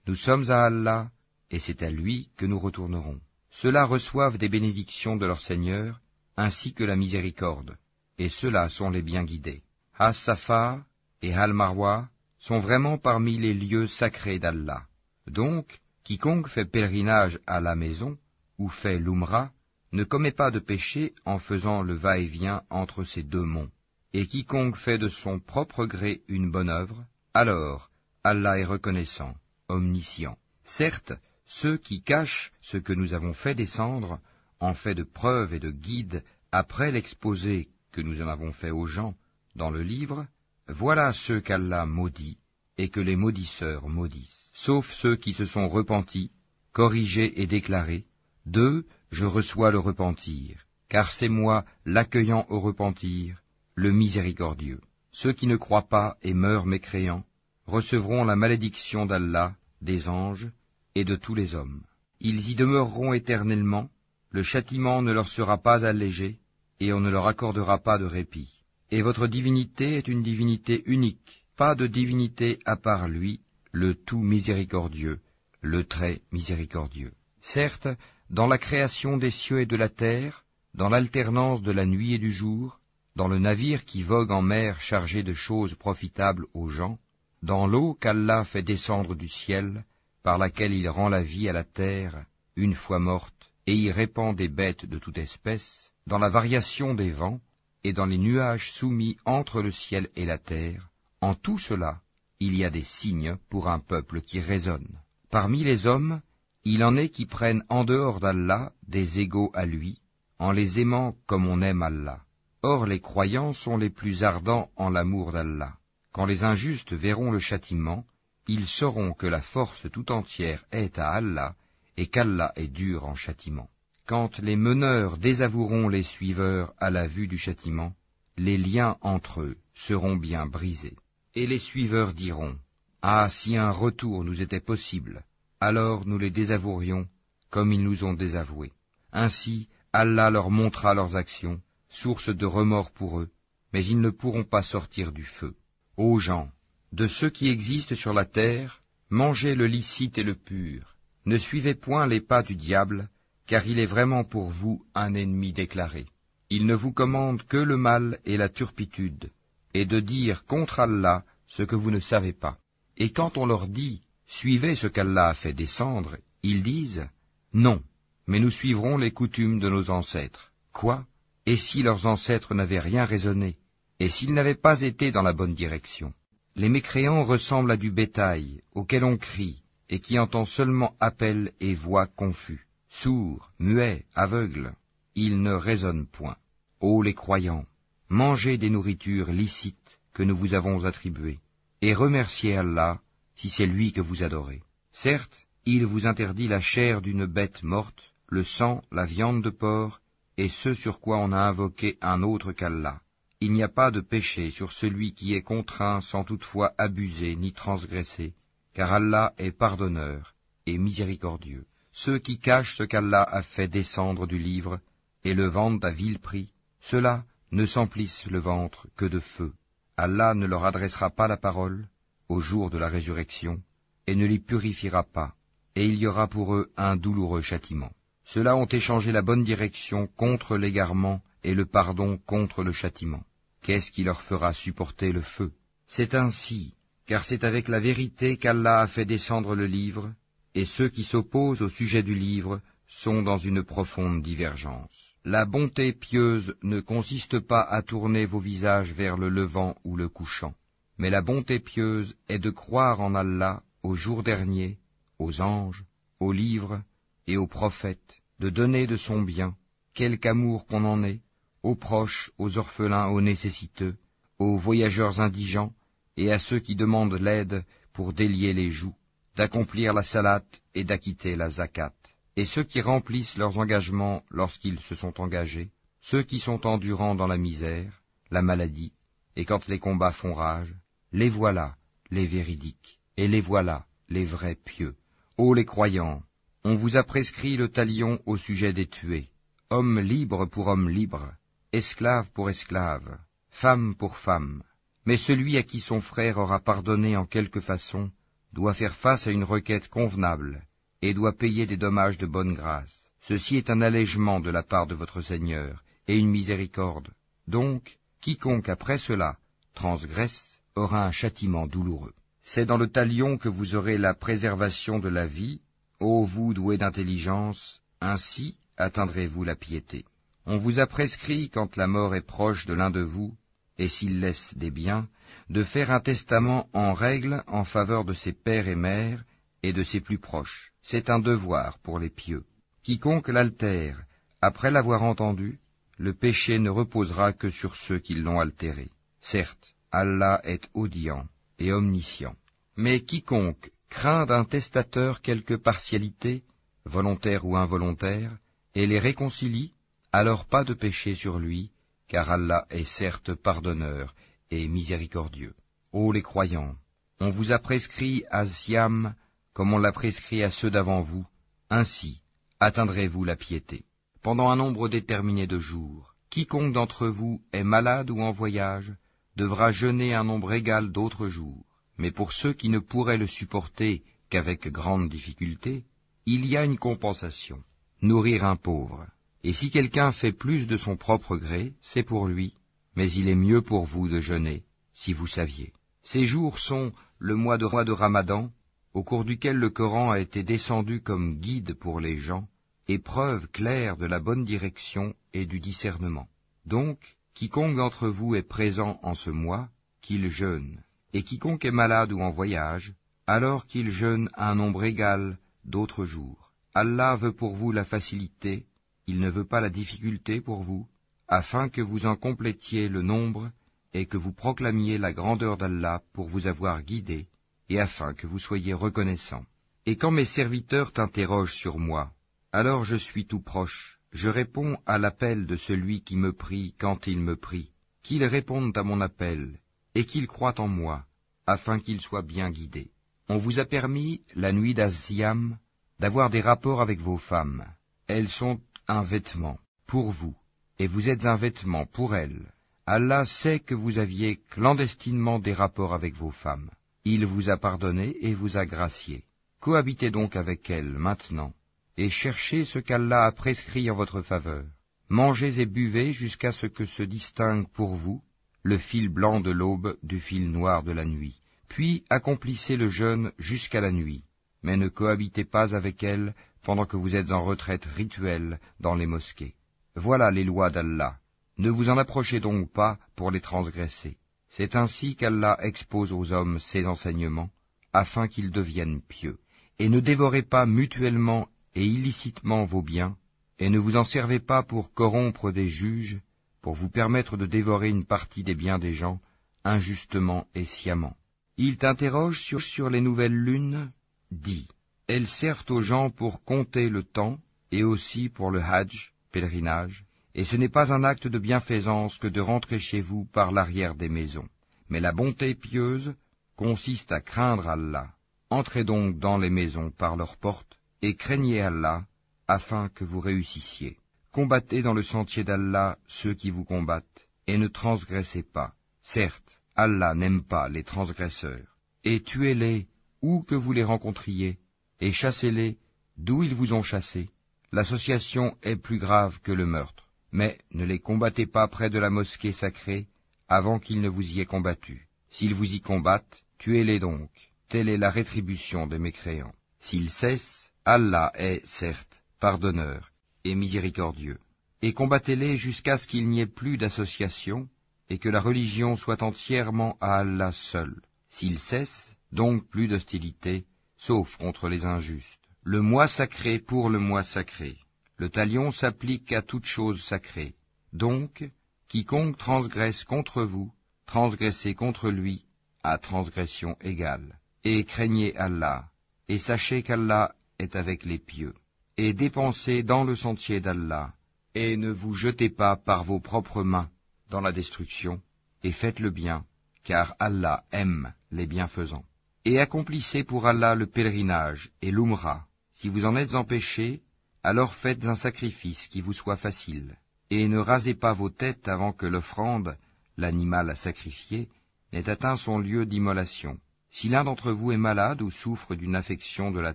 S1: nous sommes à Allah, et c'est à lui que nous retournerons. Ceux-là reçoivent des bénédictions de leur Seigneur, ainsi que la miséricorde, et ceux-là sont les bien guidés. As-Safa et Al-Marwa sont vraiment parmi les lieux sacrés d'Allah. Donc, quiconque fait pèlerinage à la maison, ou fait l'Umra, ne commet pas de péché en faisant le va-et-vient entre ces deux monts. Et quiconque fait de son propre gré une bonne œuvre, alors Allah est reconnaissant, omniscient. Certes, ceux qui cachent ce que nous avons fait descendre, en fait de preuve et de guide, après l'exposé que nous en avons fait aux gens dans le livre, voilà ceux qu'Allah maudit et que les maudisseurs maudissent. Sauf ceux qui se sont repentis, corrigés et déclarés, d'eux je reçois le repentir, car c'est moi l'accueillant au repentir, le miséricordieux. Ceux qui ne croient pas et meurent mécréants recevront la malédiction d'Allah, des anges et de tous les hommes. Ils y demeureront éternellement, le châtiment ne leur sera pas allégé, et on ne leur accordera pas de répit. Et votre divinité est une divinité unique, pas de divinité à part lui, le tout miséricordieux, le très miséricordieux. Certes, dans la création des cieux et de la terre, dans l'alternance de la nuit et du jour, dans le navire qui vogue en mer chargé de choses profitables aux gens, dans l'eau qu'Allah fait descendre du ciel, par laquelle il rend la vie à la terre, une fois morte, et y répand des bêtes de toute espèce, dans la variation des vents, et dans les nuages soumis entre le ciel et la terre, en tout cela, il y a des signes pour un peuple qui raisonne. Parmi les hommes, il en est qui prennent en dehors d'Allah des égaux à lui, en les aimant comme on aime Allah. Or les croyants sont les plus ardents en l'amour d'Allah. Quand les injustes verront le châtiment, ils sauront que la force tout entière est à Allah, et qu'Allah est dur en châtiment. Quand les meneurs désavoueront les suiveurs à la vue du châtiment, les liens entre eux seront bien brisés. Et les suiveurs diront, « Ah, si un retour nous était possible, alors nous les désavouerions comme ils nous ont désavoués. » Ainsi, Allah leur montrera leurs actions, source de remords pour eux, mais ils ne pourront pas sortir du feu. Ô gens, de ceux qui existent sur la terre, mangez le licite et le pur. Ne suivez point les pas du diable, car il est vraiment pour vous un ennemi déclaré. Il ne vous commande que le mal et la turpitude, et de dire contre Allah ce que vous ne savez pas. Et quand on leur dit « Suivez ce qu'Allah a fait descendre », ils disent « Non, mais nous suivrons les coutumes de nos ancêtres. » Quoi? Et si leurs ancêtres n'avaient rien raisonné, et s'ils n'avaient pas été dans la bonne direction? Les mécréants ressemblent à du bétail, auquel on crie, et qui entend seulement appel et voix confus. Sourds, muets, aveugles, ils ne raisonnent point. Ô les croyants, mangez des nourritures licites que nous vous avons attribuées, et remerciez Allah si c'est lui que vous adorez. Certes, il vous interdit la chair d'une bête morte, le sang, la viande de porc, et ce sur quoi on a invoqué un autre qu'Allah. Il n'y a pas de péché sur celui qui est contraint sans toutefois abuser ni transgresser, car Allah est pardonneur et miséricordieux. Ceux qui cachent ce qu'Allah a fait descendre du livre et le vendent à vil prix, ceux-là ne s'emplissent le ventre que de feu. Allah ne leur adressera pas la parole au jour de la résurrection et ne les purifiera pas, et il y aura pour eux un douloureux châtiment. Ceux-là ont échangé la bonne direction contre l'égarement et le pardon contre le châtiment. Qu'est-ce qui leur fera supporter le feu? C'est ainsi, car c'est avec la vérité qu'Allah a fait descendre le livre, et ceux qui s'opposent au sujet du livre sont dans une profonde divergence. La bonté pieuse ne consiste pas à tourner vos visages vers le levant ou le couchant, mais la bonté pieuse est de croire en Allah, au jour dernier, aux anges, aux livres et aux prophètes, de donner de son bien, quelque amour qu'on en ait, aux proches, aux orphelins, aux nécessiteux, aux voyageurs indigents et à ceux qui demandent l'aide pour délier les joues, d'accomplir la salate et d'acquitter la zakat. Et ceux qui remplissent leurs engagements lorsqu'ils se sont engagés, ceux qui sont endurants dans la misère, la maladie, et quand les combats font rage, les voilà, les véridiques, et les voilà, les vrais pieux. Ô les croyants, on vous a prescrit le talion au sujet des tués, homme libre pour homme libre, esclave pour esclave, femme pour femme. Mais celui à qui son frère aura pardonné en quelque façon doit faire face à une requête convenable et doit payer des dommages de bonne grâce. Ceci est un allègement de la part de votre Seigneur et une miséricorde. Donc, quiconque après cela transgresse aura un châtiment douloureux. C'est dans le talion que vous aurez la préservation de la vie, ô vous doués d'intelligence, ainsi atteindrez-vous la piété. On vous a prescrit, quand la mort est proche de l'un de vous, et s'il laisse des biens, de faire un testament en règle en faveur de ses pères et mères et de ses plus proches. C'est un devoir pour les pieux. Quiconque l'altère, après l'avoir entendu, le péché ne reposera que sur ceux qui l'ont altéré. Certes, Allah est audient et omniscient. Mais quiconque craint d'un testateur quelque partialité, volontaire ou involontaire, et les réconcilie, alors pas de péché sur lui, car Allah est certes pardonneur et miséricordieux. Ô les croyants, on vous a prescrit à Siam comme on l'a prescrit à ceux d'avant vous, ainsi atteindrez-vous la piété. Pendant un nombre déterminé de jours, quiconque d'entre vous est malade ou en voyage devra jeûner un nombre égal d'autres jours. Mais pour ceux qui ne pourraient le supporter qu'avec grande difficulté, il y a une compensation, nourrir un pauvre. Et si quelqu'un fait plus de son propre gré, c'est pour lui, mais il est mieux pour vous de jeûner, si vous saviez. Ces jours sont le mois de Ramadan, au cours duquel le Coran a été descendu comme guide pour les gens, et preuve claire de la bonne direction et du discernement. Donc, quiconque d'entre vous est présent en ce mois, qu'il jeûne, et quiconque est malade ou en voyage, alors qu'il jeûne un nombre égal d'autres jours. Allah veut pour vous la facilité, il ne veut pas la difficulté pour vous, afin que vous en complétiez le nombre et que vous proclamiez la grandeur d'Allah pour vous avoir guidé, et afin que vous soyez reconnaissants. Et quand mes serviteurs t'interrogent sur moi, alors je suis tout proche, je réponds à l'appel de celui qui me prie quand il me prie, qu'ils répondent à mon appel, et qu'ils croient en moi, afin qu'ils soient bien guidés. On vous a permis, la nuit d'Az-Siyam, d'avoir des rapports avec vos femmes. Elles sont un vêtement pour vous, et vous êtes un vêtement pour elles. Allah sait que vous aviez clandestinement des rapports avec vos femmes. Il vous a pardonné et vous a gracié. Cohabitez donc avec elles maintenant, et cherchez ce qu'Allah a prescrit en votre faveur. Mangez et buvez jusqu'à ce que se distingue pour vous le fil blanc de l'aube du fil noir de la nuit. Puis accomplissez le jeûne jusqu'à la nuit, mais ne cohabitez pas avec elles pendant que vous êtes en retraite rituelle dans les mosquées. Voilà les lois d'Allah. Ne vous en approchez donc pas pour les transgresser. C'est ainsi qu'Allah expose aux hommes ses enseignements, afin qu'ils deviennent pieux. Et ne dévorez pas mutuellement et illicitement vos biens, et ne vous en servez pas pour corrompre des juges, pour vous permettre de dévorer une partie des biens des gens, injustement et sciemment. Ils t'interrogent sur les nouvelles lunes. Dis, elles servent aux gens pour compter le temps, et aussi pour le hajj, pèlerinage, et ce n'est pas un acte de bienfaisance que de rentrer chez vous par l'arrière des maisons. Mais la bonté pieuse consiste à craindre Allah. Entrez donc dans les maisons par leurs portes, et craignez Allah, afin que vous réussissiez. Combattez dans le sentier d'Allah ceux qui vous combattent, et ne transgressez pas. Certes, Allah n'aime pas les transgresseurs. Et tuez-les où que vous les rencontriez, et chassez-les d'où ils vous ont chassés. L'association est plus grave que le meurtre. Mais ne les combattez pas près de la mosquée sacrée avant qu'ils ne vous y aient combattu. S'ils vous y combattent, tuez-les donc. Telle est la rétribution des mécréants. S'ils cessent, Allah est, certes, pardonneur et miséricordieux. Et combattez-les jusqu'à ce qu'il n'y ait plus d'association et que la religion soit entièrement à Allah seul. S'ils cessent, donc plus d'hostilité, sauf contre les injustes. Le mois sacré pour le mois sacré. Le talion s'applique à toute chose sacrée. Donc, quiconque transgresse contre vous, transgressez contre lui à transgression égale. Et craignez Allah, et sachez qu'Allah est avec les pieux. Et dépensez dans le sentier d'Allah, et ne vous jetez pas par vos propres mains dans la destruction, et faites le bien, car Allah aime les bienfaisants. Et accomplissez pour Allah le pèlerinage et l'Umra. Si vous en êtes empêchés, alors faites un sacrifice qui vous soit facile, et ne rasez pas vos têtes avant que l'offrande, l'animal à sacrifier, n'ait atteint son lieu d'immolation. Si l'un d'entre vous est malade ou souffre d'une affection de la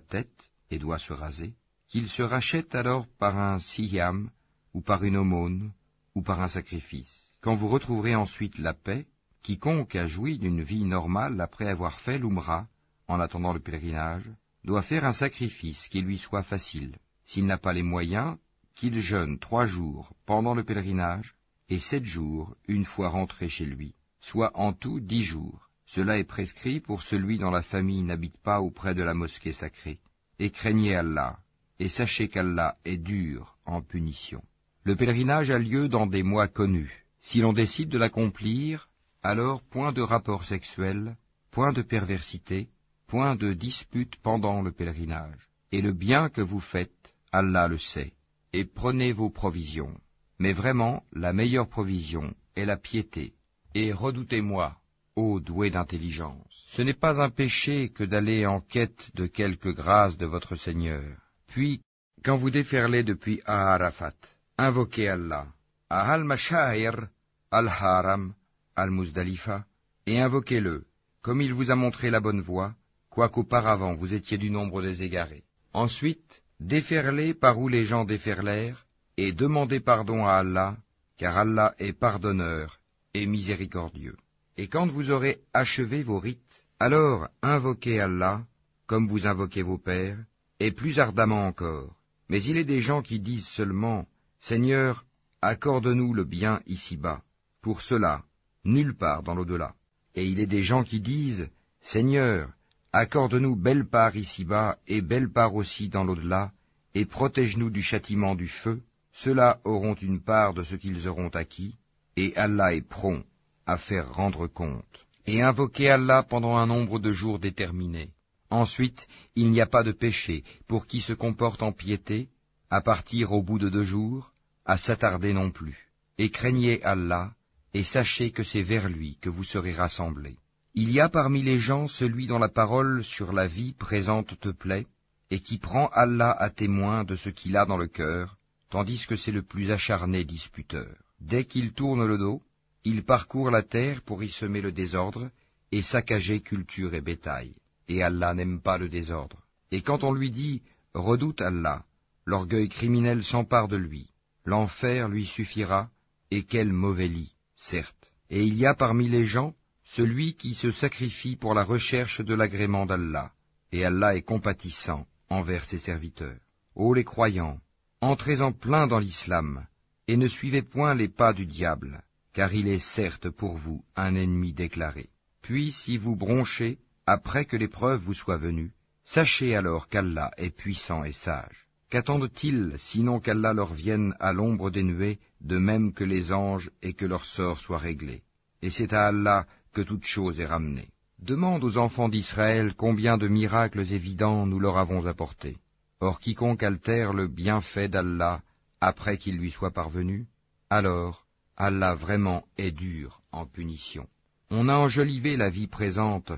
S1: tête et doit se raser, qu'il se rachète alors par un siyam, ou par une aumône, ou par un sacrifice. Quand vous retrouverez ensuite la paix, quiconque a joui d'une vie normale après avoir fait l'Umra, en attendant le pèlerinage, doit faire un sacrifice qui lui soit facile. S'il n'a pas les moyens, qu'il jeûne 3 jours pendant le pèlerinage, et 7 jours une fois rentré chez lui, soit en tout 10 jours. Cela est prescrit pour celui dont la famille n'habite pas auprès de la mosquée sacrée. Et craignez Allah, et sachez qu'Allah est dur en punition. Le pèlerinage a lieu dans des mois connus. Si l'on décide de l'accomplir, alors point de rapport sexuel, point de perversité, point de dispute pendant le pèlerinage. Et le bien que vous faites, Allah le sait. Et prenez vos provisions. Mais vraiment, la meilleure provision est la piété. Et redoutez-moi, ô doué d'intelligence. Ce n'est pas un péché que d'aller en quête de quelque grâce de votre Seigneur. Puis, quand vous déferlez depuis Arafat, invoquez Allah, à Al-Mashahir, Al-Haram, Al-Muzdalifa, et invoquez-le, comme il vous a montré la bonne voie, quoiqu'auparavant vous étiez du nombre des égarés. Ensuite, déferlez par où les gens déferlèrent, et demandez pardon à Allah, car Allah est pardonneur et miséricordieux. Et quand vous aurez achevé vos rites, alors invoquez Allah, comme vous invoquez vos pères, et plus ardemment encore. Mais il est des gens qui disent seulement, Seigneur, accorde-nous le bien ici-bas. pour cela, nulle part dans l'au-delà. Et il est des gens qui disent, Seigneur, accorde-nous belle part ici-bas et belle part aussi dans l'au-delà, et protège-nous du châtiment du feu. Ceux-là auront une part de ce qu'ils auront acquis, et Allah est prompt à faire rendre compte. Et invoquez Allah pendant un nombre de jours déterminé. Ensuite, il n'y a pas de péché pour qui se comporte en piété, à partir au bout de 2 jours, à s'attarder non plus. Et craignez Allah, et sachez que c'est vers lui que vous serez rassemblés. Il y a parmi les gens celui dont la parole sur la vie présente te plaît, et qui prend Allah à témoin de ce qu'il a dans le cœur, tandis que c'est le plus acharné disputeur. Dès qu'il tourne le dos, il parcourt la terre pour y semer le désordre, et saccager culture et bétail. Et Allah n'aime pas le désordre. Et quand on lui dit « Redoute Allah », l'orgueil criminel s'empare de lui. L'enfer lui suffira, et quel mauvais lit, certes. Et il y a parmi les gens celui qui se sacrifie pour la recherche de l'agrément d'Allah, et Allah est compatissant envers ses serviteurs. Ô les croyants, entrez en plein dans l'islam, et ne suivez point les pas du diable, car il est certes pour vous un ennemi déclaré. Puis si vous bronchez, après que l'épreuve vous soit venue, sachez alors qu'Allah est puissant et sage. Qu'attendent-ils, sinon qu'Allah leur vienne à l'ombre des nuées, de même que les anges, et que leur sort soit réglé? Et c'est à Allah que toute chose est ramenée. Demande aux enfants d'Israël combien de miracles évidents nous leur avons apportés. Or quiconque altère le bienfait d'Allah après qu'il lui soit parvenu, alors Allah vraiment est dur en punition. On a enjolivé la vie présente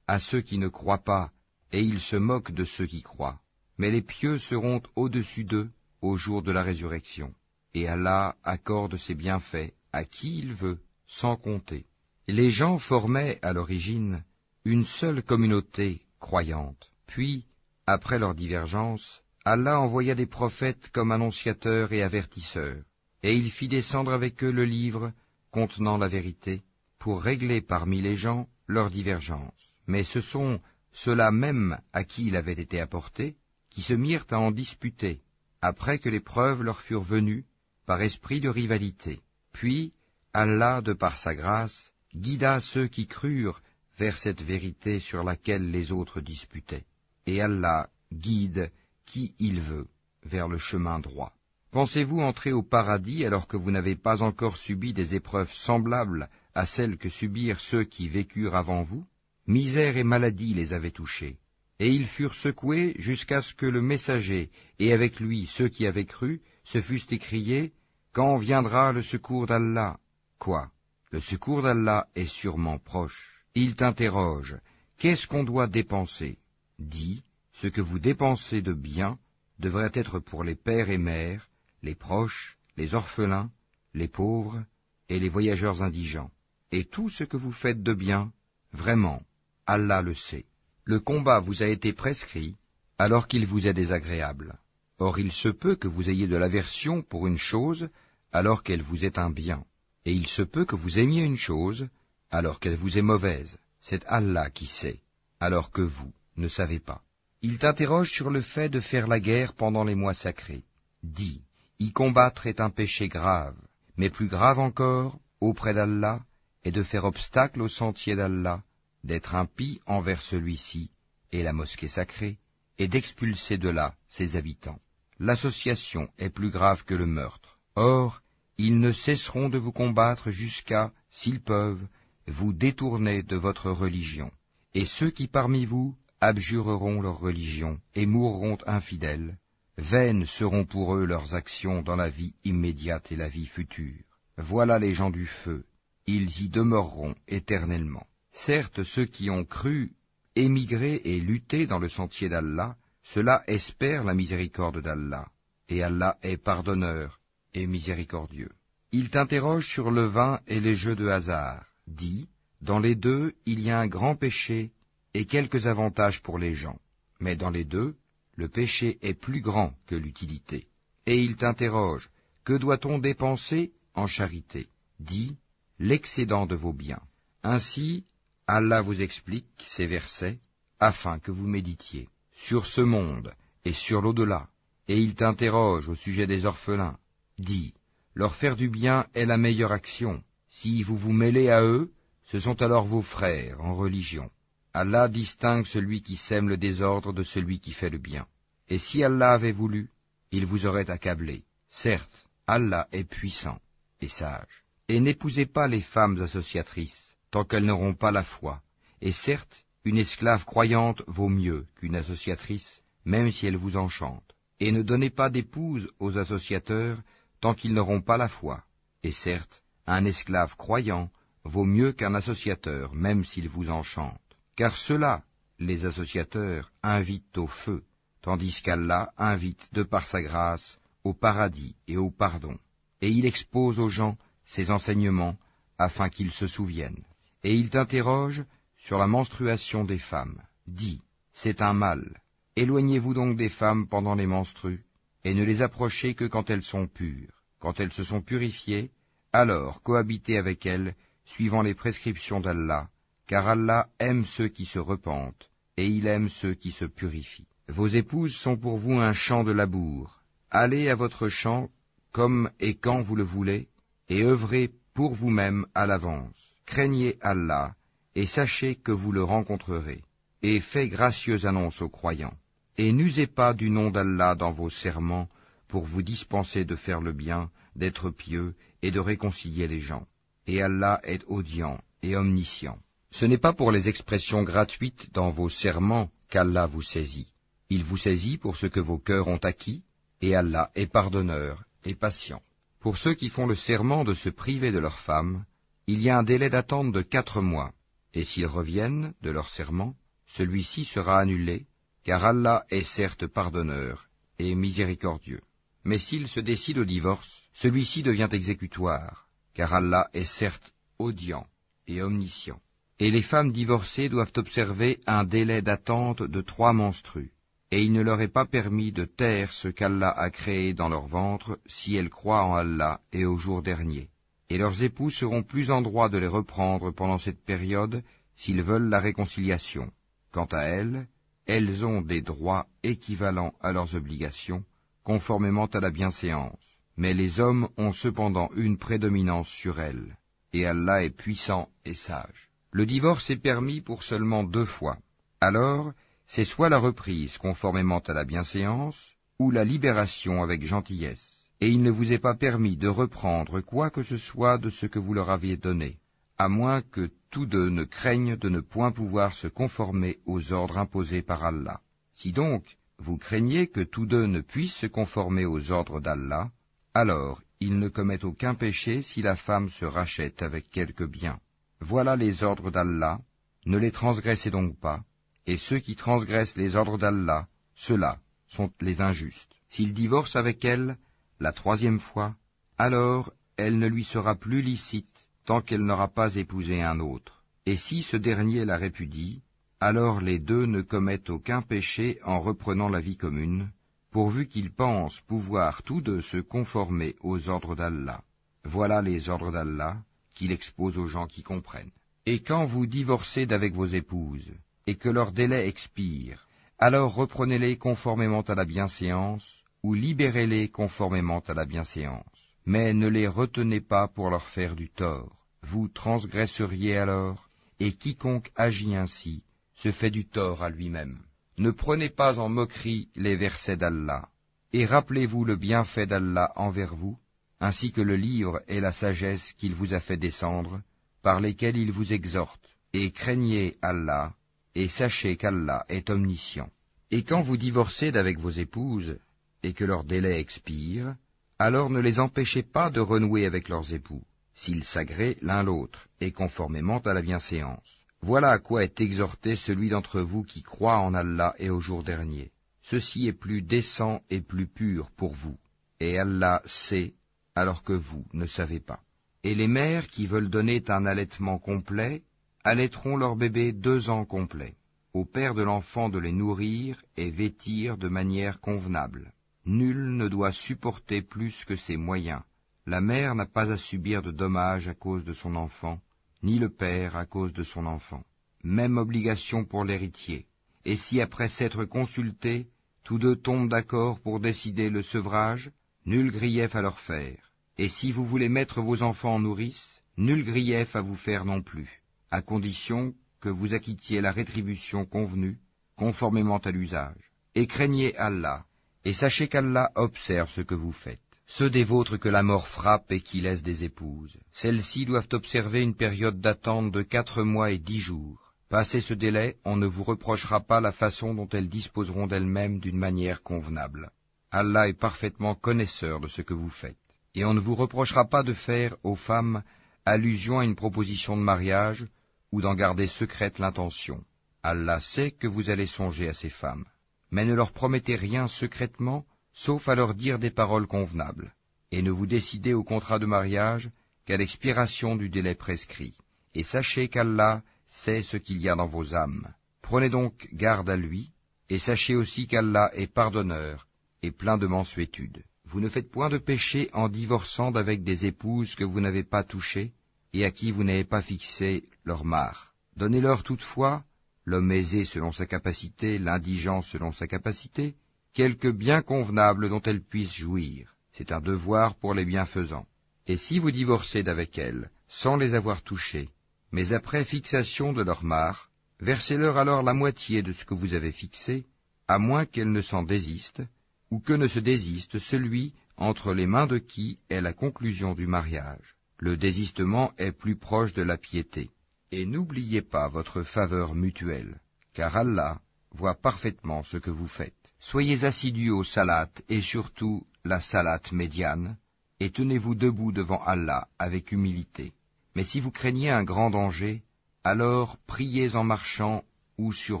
S1: à ceux qui ne croient pas, et ils se moquent de ceux qui croient. Mais les pieux seront au-dessus d'eux au jour de la résurrection. Et Allah accorde ses bienfaits à qui il veut, sans compter. Les gens formaient, à l'origine, une seule communauté croyante. Puis, après leur divergence, Allah envoya des prophètes comme annonciateurs et avertisseurs, et il fit descendre avec eux le livre contenant la vérité, pour régler parmi les gens leurs divergences. Mais ce sont ceux-là même à qui il avait été apporté, qui se mirent à en disputer, après que les preuves leur furent venues, par esprit de rivalité. Puis, Allah, de par sa grâce, guida ceux qui crurent vers cette vérité sur laquelle les autres disputaient. Et Allah guide qui il veut vers le chemin droit. Pensez-vous entrer au paradis alors que vous n'avez pas encore subi des épreuves semblables à celles que subirent ceux qui vécurent avant vous? Misère et maladie les avaient touchés, et ils furent secoués jusqu'à ce que le messager, et avec lui ceux qui avaient cru, se fussent écriés, « Quand viendra le secours d'Allah ?» Quoi? Le secours d'Allah est sûrement proche. Il t'interroge, « Qu'est-ce qu'on doit dépenser ?» Dis, « Ce que vous dépensez de bien devrait être pour les pères et mères, les proches, les orphelins, les pauvres et les voyageurs indigents. Et tout ce que vous faites de bien, vraiment, Allah le sait. Le combat vous a été prescrit alors qu'il vous est désagréable. Or il se peut que vous ayez de l'aversion pour une chose alors qu'elle vous est un bien. Et il se peut que vous aimiez une chose alors qu'elle vous est mauvaise. C'est Allah qui sait, alors que vous ne savez pas. Il t'interroge sur le fait de faire la guerre pendant les mois sacrés. Dis, y combattre est un péché grave, mais plus grave encore, auprès d'Allah, est de faire obstacle au sentier d'Allah, d'être impie envers celui-ci et la mosquée sacrée, et d'expulser de là ses habitants. L'association est plus grave que le meurtre. Or, ils ne cesseront de vous combattre jusqu'à, s'ils peuvent, vous détourner de votre religion. Et ceux qui parmi vous abjureront leur religion et mourront infidèles, vaines seront pour eux leurs actions dans la vie immédiate et la vie future. Voilà les gens du feu, ils y demeureront éternellement. Certes, ceux qui ont cru, émigré et lutté dans le sentier d'Allah, ceux-là espèrent la miséricorde d'Allah, et Allah est pardonneur et miséricordieux. Il t'interroge sur le vin et les jeux de hasard. Dis, dans les deux, il y a un grand péché et quelques avantages pour les gens. Mais dans les deux, le péché est plus grand que l'utilité. Et il t'interroge, que doit-on dépenser en charité? Dis, l'excédent de vos biens. Ainsi, Allah vous explique ces versets, afin que vous méditiez sur ce monde et sur l'au-delà. Et il t'interroge au sujet des orphelins. Dis, leur faire du bien est la meilleure action, Si vous vous mêlez à eux, ce sont alors vos frères en religion. Allah distingue celui qui sème le désordre de celui qui fait le bien. Et si Allah avait voulu, il vous aurait accablé. Certes, Allah est puissant et sage. Et n'épousez pas les femmes associatrices, tant qu'elles n'auront pas la foi. Et certes, une esclave croyante vaut mieux qu'une associatrice, même si elle vous enchante. Et ne donnez pas d'épouse aux associateurs, tant qu'ils n'auront pas la foi. Et certes, un esclave croyant vaut mieux qu'un associateur, même s'il vous enchante. Car ceux-là, les associateurs, invitent au feu, tandis qu'Allah invite de par sa grâce au paradis et au pardon. Et il expose aux gens ses enseignements afin qu'ils se souviennent. Et il t'interroge sur la menstruation des femmes. Dis, c'est un mal. Éloignez-vous donc des femmes pendant les menstrues, et ne les approchez que quand elles sont pures. Quand elles se sont purifiées, alors cohabitez avec elles, suivant les prescriptions d'Allah, car Allah aime ceux qui se repentent, et il aime ceux qui se purifient. Vos épouses sont pour vous un champ de labour. Allez à votre champ comme et quand vous le voulez, et œuvrez pour vous-même à l'avance. Craignez Allah, et sachez que vous le rencontrerez. Et faites gracieuse annonce aux croyants. Et n'usez pas du nom d'Allah dans vos serments pour vous dispenser de faire le bien, d'être pieux et de réconcilier les gens. Et Allah est audient et omniscient. Ce n'est pas pour les expressions gratuites dans vos serments qu'Allah vous saisit. Il vous saisit pour ce que vos cœurs ont acquis, et Allah est pardonneur et patient. Pour ceux qui font le serment de se priver de leurs femmes, il y a un délai d'attente de 4 mois, et s'ils reviennent de leur serment, celui-ci sera annulé, car Allah est certes pardonneur et miséricordieux. Mais s'il se décide au divorce, celui-ci devient exécutoire, car Allah est certes audient et omniscient. Et les femmes divorcées doivent observer un délai d'attente de 3 menstrues, et il ne leur est pas permis de taire ce qu'Allah a créé dans leur ventre si elles croient en Allah et au jour dernier. Et leurs époux seront plus en droit de les reprendre pendant cette période s'ils veulent la réconciliation. Quant à elles, elles ont des droits équivalents à leurs obligations, conformément à la bienséance. Mais les hommes ont cependant une prédominance sur elles, et Allah est puissant et sage. Le divorce est permis pour seulement 2 fois. Alors, c'est soit la reprise conformément à la bienséance, ou la libération avec gentillesse. Et il ne vous est pas permis de reprendre quoi que ce soit de ce que vous leur aviez donné, à moins que tous deux ne craignent de ne point pouvoir se conformer aux ordres imposés par Allah. Si donc vous craignez que tous deux ne puissent se conformer aux ordres d'Allah, alors ils ne commettent aucun péché si la femme se rachète avec quelque bien. Voilà les ordres d'Allah, ne les transgressez donc pas, et ceux qui transgressent les ordres d'Allah, ceux-là sont les injustes. S'il divorce avec elle la 3e fois, alors elle ne lui sera plus licite tant qu'elle n'aura pas épousé un autre. Et si ce dernier la répudie, alors les deux ne commettent aucun péché en reprenant la vie commune, pourvu qu'ils pensent pouvoir tous deux se conformer aux ordres d'Allah. Voilà les ordres d'Allah qu'il expose aux gens qui comprennent. Et quand vous divorcez d'avec vos épouses, et que leur délai expire, alors reprenez-les conformément à la bienséance, ou libérez-les conformément à la bienséance. Mais ne les retenez pas pour leur faire du tort. Vous transgresseriez alors, et quiconque agit ainsi se fait du tort à lui-même. Ne prenez pas en moquerie les versets d'Allah, et rappelez-vous le bienfait d'Allah envers vous, ainsi que le livre et la sagesse qu'il vous a fait descendre, par lesquels il vous exhorte, et craignez Allah, et sachez qu'Allah est omniscient. Et quand vous divorcez d'avec vos épouses, et que leur délai expire, alors ne les empêchez pas de renouer avec leurs époux, s'ils s'agréent l'un l'autre, et conformément à la bienséance. Voilà à quoi est exhorté celui d'entre vous qui croit en Allah et au jour dernier. Ceci est plus décent et plus pur pour vous, et Allah sait, alors que vous ne savez pas. Et les mères qui veulent donner un allaitement complet, allaiteront leur bébé 2 ans complets. Au père de l'enfant de les nourrir et vêtir de manière convenable. Nul ne doit supporter plus que ses moyens. La mère n'a pas à subir de dommages à cause de son enfant, ni le père à cause de son enfant. Même obligation pour l'héritier. Et si après s'être consultés, tous deux tombent d'accord pour décider le sevrage, nul grief à leur faire. Et si vous voulez mettre vos enfants en nourrice, nul grief à vous faire non plus, à condition que vous acquittiez la rétribution convenue, conformément à l'usage. Et craignez Allah, et sachez qu'Allah observe ce que vous faites. Ceux des vôtres que la mort frappe et qui laissent des épouses, celles-ci doivent observer une période d'attente de 4 mois et 10 jours. Passé ce délai, on ne vous reprochera pas la façon dont elles disposeront d'elles-mêmes d'une manière convenable. Allah est parfaitement connaisseur de ce que vous faites. Et on ne vous reprochera pas de faire aux femmes allusion à une proposition de mariage ou d'en garder secrète l'intention. Allah sait que vous allez songer à ces femmes. Mais ne leur promettez rien secrètement, sauf à leur dire des paroles convenables. Et ne vous décidez au contrat de mariage qu'à l'expiration du délai prescrit. Et sachez qu'Allah sait ce qu'il y a dans vos âmes. Prenez donc garde à lui, et sachez aussi qu'Allah est pardonneur et plein de mansuétude. Vous ne faites point de péché en divorçant d'avec des épouses que vous n'avez pas touchées et à qui vous n'avez pas fixé leur mare. Donnez-leur toutefois, l'homme aisé selon sa capacité, l'indigent selon sa capacité, quelque bien convenable dont elles puissent jouir. C'est un devoir pour les bienfaisants. Et si vous divorcez d'avec elles, sans les avoir touchées, mais après fixation de leur mare, versez-leur alors la moitié de ce que vous avez fixé, à moins qu'elles ne s'en désistent, ou que ne se désiste celui entre les mains de qui est la conclusion du mariage. Le désistement est plus proche de la piété. Et n'oubliez pas votre faveur mutuelle, car Allah voit parfaitement ce que vous faites. Soyez assidus au salat et surtout la salat médiane, et tenez-vous debout devant Allah avec humilité. Mais si vous craignez un grand danger, alors priez en marchant ou sur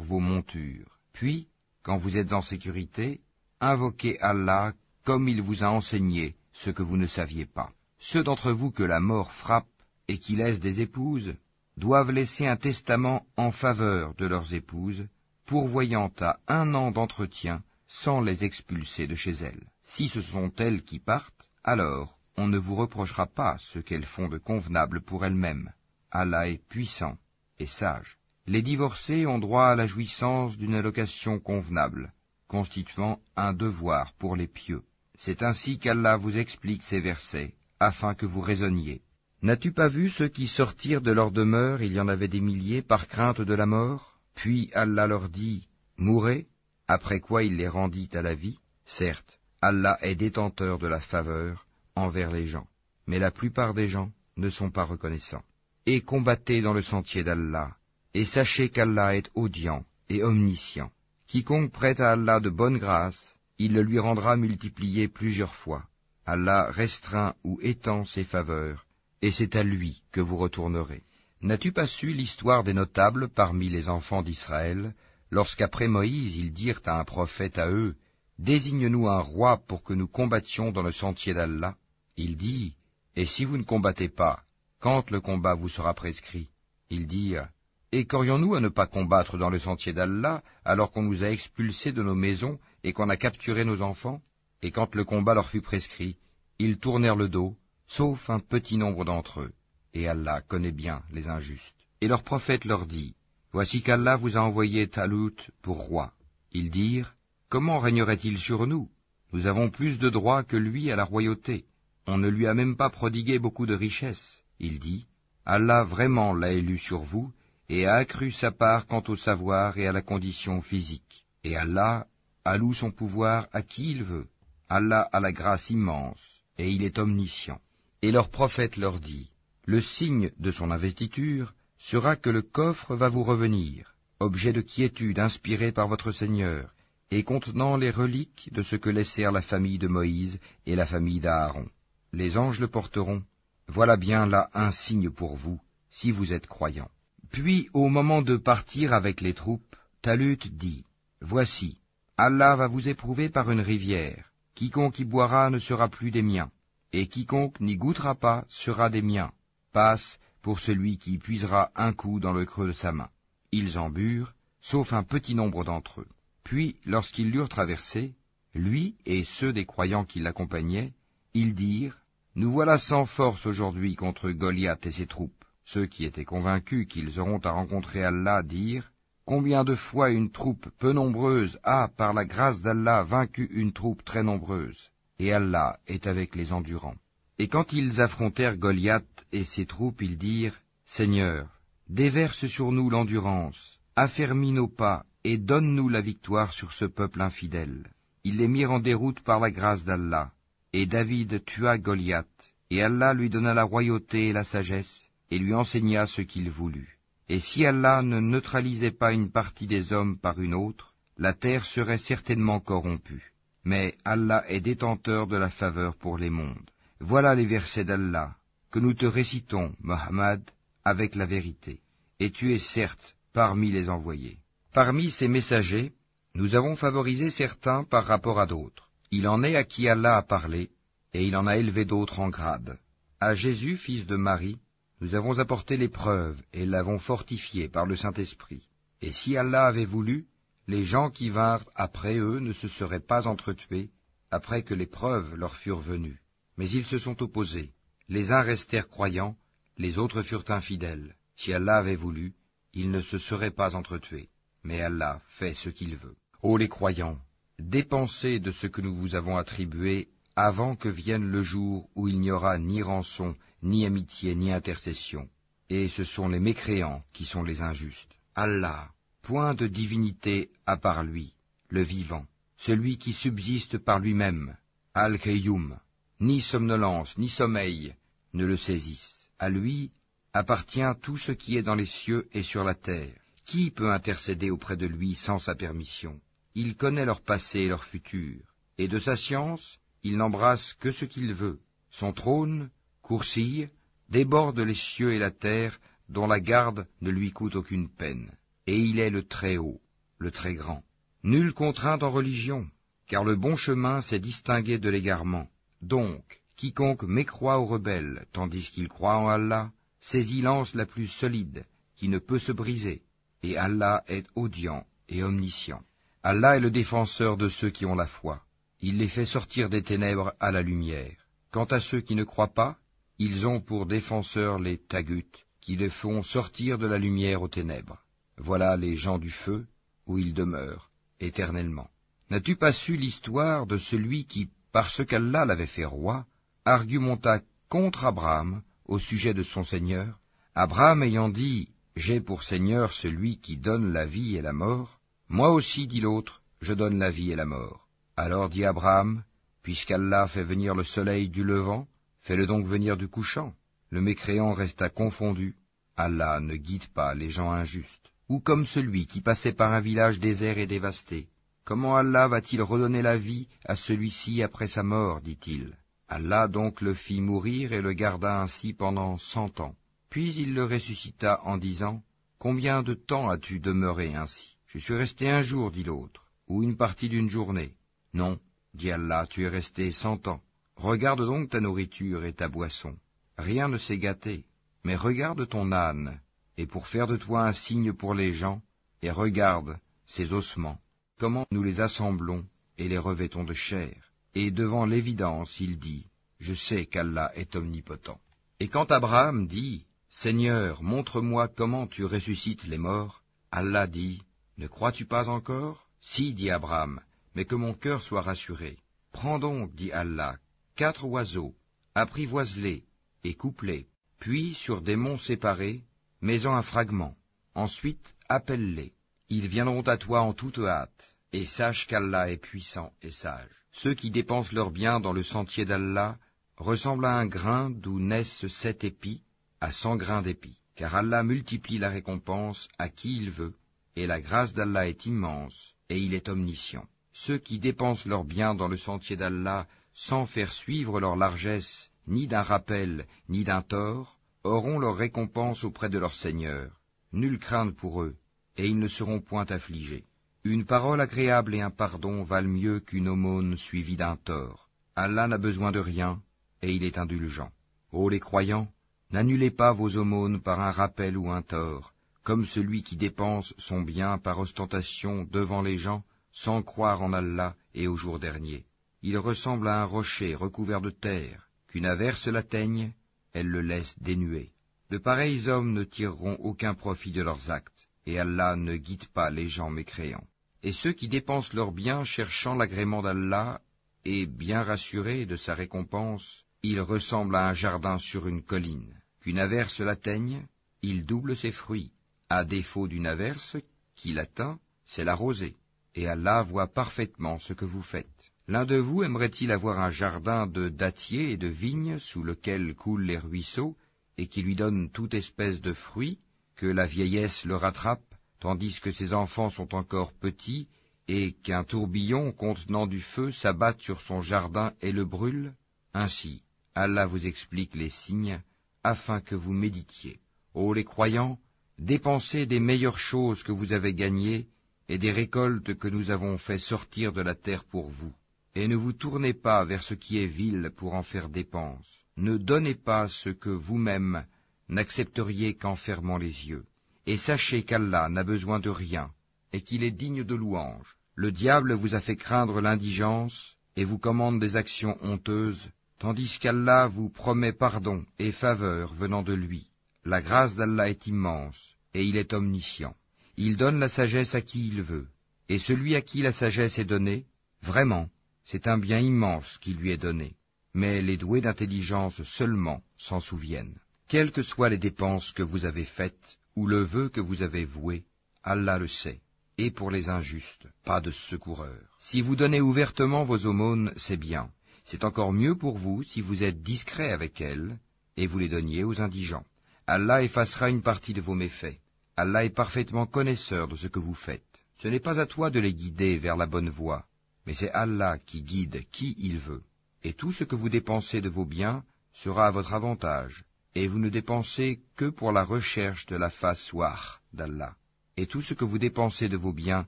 S1: vos montures. Puis, quand vous êtes en sécurité, invoquez Allah comme il vous a enseigné ce que vous ne saviez pas. Ceux d'entre vous que la mort frappe et qui laissent des épouses, doivent laisser un testament en faveur de leurs épouses, pourvoyant à 1 an d'entretien sans les expulser de chez elles. Si ce sont elles qui partent, alors on ne vous reprochera pas ce qu'elles font de convenable pour elles-mêmes. Allah est puissant et sage. Les divorcés ont droit à la jouissance d'une allocation convenable, constituant un devoir pour les pieux. C'est ainsi qu'Allah vous explique ces versets, afin que vous raisonniez. N'as-tu pas vu ceux qui sortirent de leur demeure, il y en avait des milliers, par crainte de la mort? Puis Allah leur dit, mourez, après quoi il les rendit à la vie. Certes, Allah est détenteur de la faveur envers les gens, mais la plupart des gens ne sont pas reconnaissants. Et combattez dans le sentier d'Allah, et sachez qu'Allah est audient et omniscient. Quiconque prête à Allah de bonne grâce, il le lui rendra multiplié plusieurs fois. Allah restreint ou étend ses faveurs, et c'est à lui que vous retournerez. N'as-tu pas su l'histoire des notables parmi les enfants d'Israël, lorsqu'après Moïse ils dirent à un prophète à eux, « Désigne-nous un roi pour que nous combattions dans le sentier d'Allah » Il dit, « Et si vous ne combattez pas, quand le combat vous sera prescrit ?» Ils dirent, « Et qu'aurions-nous à ne pas combattre dans le sentier d'Allah, alors qu'on nous a expulsés de nos maisons et qu'on a capturé nos enfants ?» Et quand le combat leur fut prescrit, ils tournèrent le dos, sauf un petit nombre d'entre eux. Et Allah connaît bien les injustes. Et leur prophète leur dit, « Voici qu'Allah vous a envoyé Talut pour roi. » Ils dirent, « Comment régnerait-il sur nous? Nous avons plus de droits que lui à la royauté. On ne lui a même pas prodigué beaucoup de richesses. » Il dit, « Allah vraiment l'a élu sur vous, et a accru sa part quant au savoir et à la condition physique. Et Allah alloue son pouvoir à qui il veut. Allah a la grâce immense, et il est omniscient. » Et leur prophète leur dit, « Le signe de son investiture sera que le coffre va vous revenir, objet de quiétude inspiré par votre Seigneur, et contenant les reliques de ce que laissèrent la famille de Moïse et la famille d'Aaron. Les anges le porteront. Voilà bien là un signe pour vous, si vous êtes croyants. » Puis, au moment de partir avec les troupes, Talut dit, « Voici, Allah va vous éprouver par une rivière. Quiconque y boira ne sera plus des miens, et quiconque n'y goûtera pas sera des miens. Passe pour celui qui puisera un coup dans le creux de sa main. » Ils en burent, sauf un petit nombre d'entre eux. Puis, lorsqu'ils l'eurent traversé, lui et ceux des croyants qui l'accompagnaient, ils dirent, « Nous voilà sans force aujourd'hui contre Goliath et ses troupes. » Ceux qui étaient convaincus qu'ils auront à rencontrer Allah dirent, « Combien de fois une troupe peu nombreuse a, par la grâce d'Allah, vaincu une troupe très nombreuse? Et Allah est avec les endurants. » Et quand ils affrontèrent Goliath et ses troupes, ils dirent, Seigneur, déverse sur nous l'endurance, affermis nos pas, et donne-nous la victoire sur ce peuple infidèle. Ils les mirent en déroute par la grâce d'Allah, et David tua Goliath, et Allah lui donna la royauté et la sagesse, et lui enseigna ce qu'il voulut. Et si Allah ne neutralisait pas une partie des hommes par une autre, la terre serait certainement corrompue. Mais Allah est détenteur de la faveur pour les mondes. Voilà les versets d'Allah, que nous te récitons, Mohammed, avec la vérité. Et tu es certes parmi les envoyés. Parmi ces messagers, nous avons favorisé certains par rapport à d'autres. Il en est à qui Allah a parlé, et il en a élevé d'autres en grade. À Jésus, fils de Marie, nous avons apporté l'épreuve et l'avons fortifié par le Saint-Esprit. Et si Allah avait voulu, les gens qui vinrent après eux ne se seraient pas entretués, après que les preuves leur furent venues. Mais ils se sont opposés. Les uns restèrent croyants, les autres furent infidèles. Si Allah avait voulu, ils ne se seraient pas entretués. Mais Allah fait ce qu'il veut. Ô les croyants, dépensez de ce que nous vous avons attribué avant que vienne le jour où il n'y aura ni rançon, ni amitié, ni intercession. Et ce sont les mécréants qui sont les injustes. Allah, point de divinité à part lui, le vivant, celui qui subsiste par lui-même, Al-Qayyum, ni somnolence, ni sommeil ne le saisissent. À lui appartient tout ce qui est dans les cieux et sur la terre. Qui peut intercéder auprès de lui sans sa permission? Il connaît leur passé et leur futur, et de sa science, il n'embrasse que ce qu'il veut. Son trône, Kursi, déborde les cieux et la terre, dont la garde ne lui coûte aucune peine. Et il est le Très-Haut, le Très-Grand. Nulle contrainte en religion, car le bon chemin s'est distingué de l'égarement. Donc, quiconque mécroit aux rebelles, tandis qu'il croit en Allah, saisit l'anse la plus solide, qui ne peut se briser. Et Allah est audient et omniscient. Allah est le défenseur de ceux qui ont la foi. Il les fait sortir des ténèbres à la lumière. Quant à ceux qui ne croient pas, ils ont pour défenseurs les taghut, qui les font sortir de la lumière aux ténèbres. Voilà les gens du feu, où ils demeurent, éternellement. N'as-tu pas su l'histoire de celui qui, parce qu'Allah l'avait fait roi, argumenta contre Abraham au sujet de son Seigneur? Abraham ayant dit, « J'ai pour Seigneur celui qui donne la vie et la mort », moi aussi, dit l'autre, je donne la vie et la mort. Alors dit Abraham, puisqu'Allah fait venir le soleil du levant, fais-le donc venir du couchant. Le mécréant resta confondu. Allah ne guide pas les gens injustes. Ou comme celui qui passait par un village désert et dévasté. Comment Allah va-t-il redonner la vie à celui-ci après sa mort, dit-il. Allah donc le fit mourir et le garda ainsi pendant 100 ans. Puis il le ressuscita en disant, « Combien de temps as-tu demeuré ainsi ?» « Je suis resté un jour, dit l'autre, ou une partie d'une journée. » « Non, dit Allah, tu es resté 100 ans. Regarde donc ta nourriture et ta boisson. Rien ne s'est gâté, mais regarde ton âne, et pour faire de toi un signe pour les gens, et regarde ses ossements, comment nous les assemblons et les revêtons de chair. Et devant l'évidence, il dit, « Je sais qu'Allah est omnipotent. » Et quand Abraham dit, « Seigneur, montre-moi comment tu ressuscites les morts », Allah dit, « Ne crois-tu pas encore ?» Si, dit Abraham, mais que mon cœur soit rassuré. Prends donc, dit Allah, 4 oiseaux, apprivoise-les et coupe-les, puis sur des monts séparés, mets-en un fragment. Ensuite, appelle-les. Ils viendront à toi en toute hâte, et sache qu'Allah est puissant et sage. Ceux qui dépensent leurs biens dans le sentier d'Allah ressemblent à un grain d'où naissent 7 épis, à 100 grains d'épis. Car Allah multiplie la récompense à qui il veut, et la grâce d'Allah est immense, et il est omniscient. Ceux qui dépensent leurs biens dans le sentier d'Allah sans faire suivre leur largesse, ni d'un rappel, ni d'un tort, auront leur récompense auprès de leur Seigneur. Nulle crainte pour eux, et ils ne seront point affligés. Une parole agréable et un pardon valent mieux qu'une aumône suivie d'un tort. Allah n'a besoin de rien, et il est indulgent. Ô les croyants, n'annulez pas vos aumônes par un rappel ou un tort, comme celui qui dépense son bien par ostentation devant les gens, sans croire en Allah et au jour dernier. Il ressemble à un rocher recouvert de terre, qu'une averse l'atteigne, elle le laisse dénué. De pareils hommes ne tireront aucun profit de leurs actes, et Allah ne guide pas les gens mécréants. Et ceux qui dépensent leurs biens cherchant l'agrément d'Allah, et bien rassurés de sa récompense, il ressemble à un jardin sur une colline. Qu'une averse l'atteigne, il double ses fruits. À défaut d'une averse qui l'atteint, c'est la rosée. Et Allah voit parfaitement ce que vous faites. L'un de vous aimerait-il avoir un jardin de dattiers et de vignes sous lequel coulent les ruisseaux, et qui lui donne toute espèce de fruits, que la vieillesse le rattrape, tandis que ses enfants sont encore petits, et qu'un tourbillon contenant du feu s'abatte sur son jardin et le brûle? Ainsi, Allah vous explique les signes, afin que vous méditiez. Ô les croyants, dépensez des meilleures choses que vous avez gagnées, et des récoltes que nous avons fait sortir de la terre pour vous. Et ne vous tournez pas vers ce qui est vil pour en faire dépense. Ne donnez pas ce que vous-même n'accepteriez qu'en fermant les yeux. Et sachez qu'Allah n'a besoin de rien, et qu'il est digne de louange. Le diable vous a fait craindre l'indigence, et vous commande des actions honteuses, tandis qu'Allah vous promet pardon et faveur venant de lui. La grâce d'Allah est immense, et il est omniscient. Il donne la sagesse à qui il veut, et celui à qui la sagesse est donnée, vraiment, c'est un bien immense qui lui est donné. Mais les doués d'intelligence seulement s'en souviennent. Quelles que soient les dépenses que vous avez faites, ou le vœu que vous avez voué, Allah le sait. Et pour les injustes, pas de secoureur. Si vous donnez ouvertement vos aumônes, c'est bien. C'est encore mieux pour vous si vous êtes discret avec elles, et vous les donniez aux indigents. Allah effacera une partie de vos méfaits. Allah est parfaitement connaisseur de ce que vous faites. Ce n'est pas à toi de les guider vers la bonne voie, mais c'est Allah qui guide qui il veut. Et tout ce que vous dépensez de vos biens sera à votre avantage, et vous ne dépensez que pour la recherche de la face wah d'Allah. Et tout ce que vous dépensez de vos biens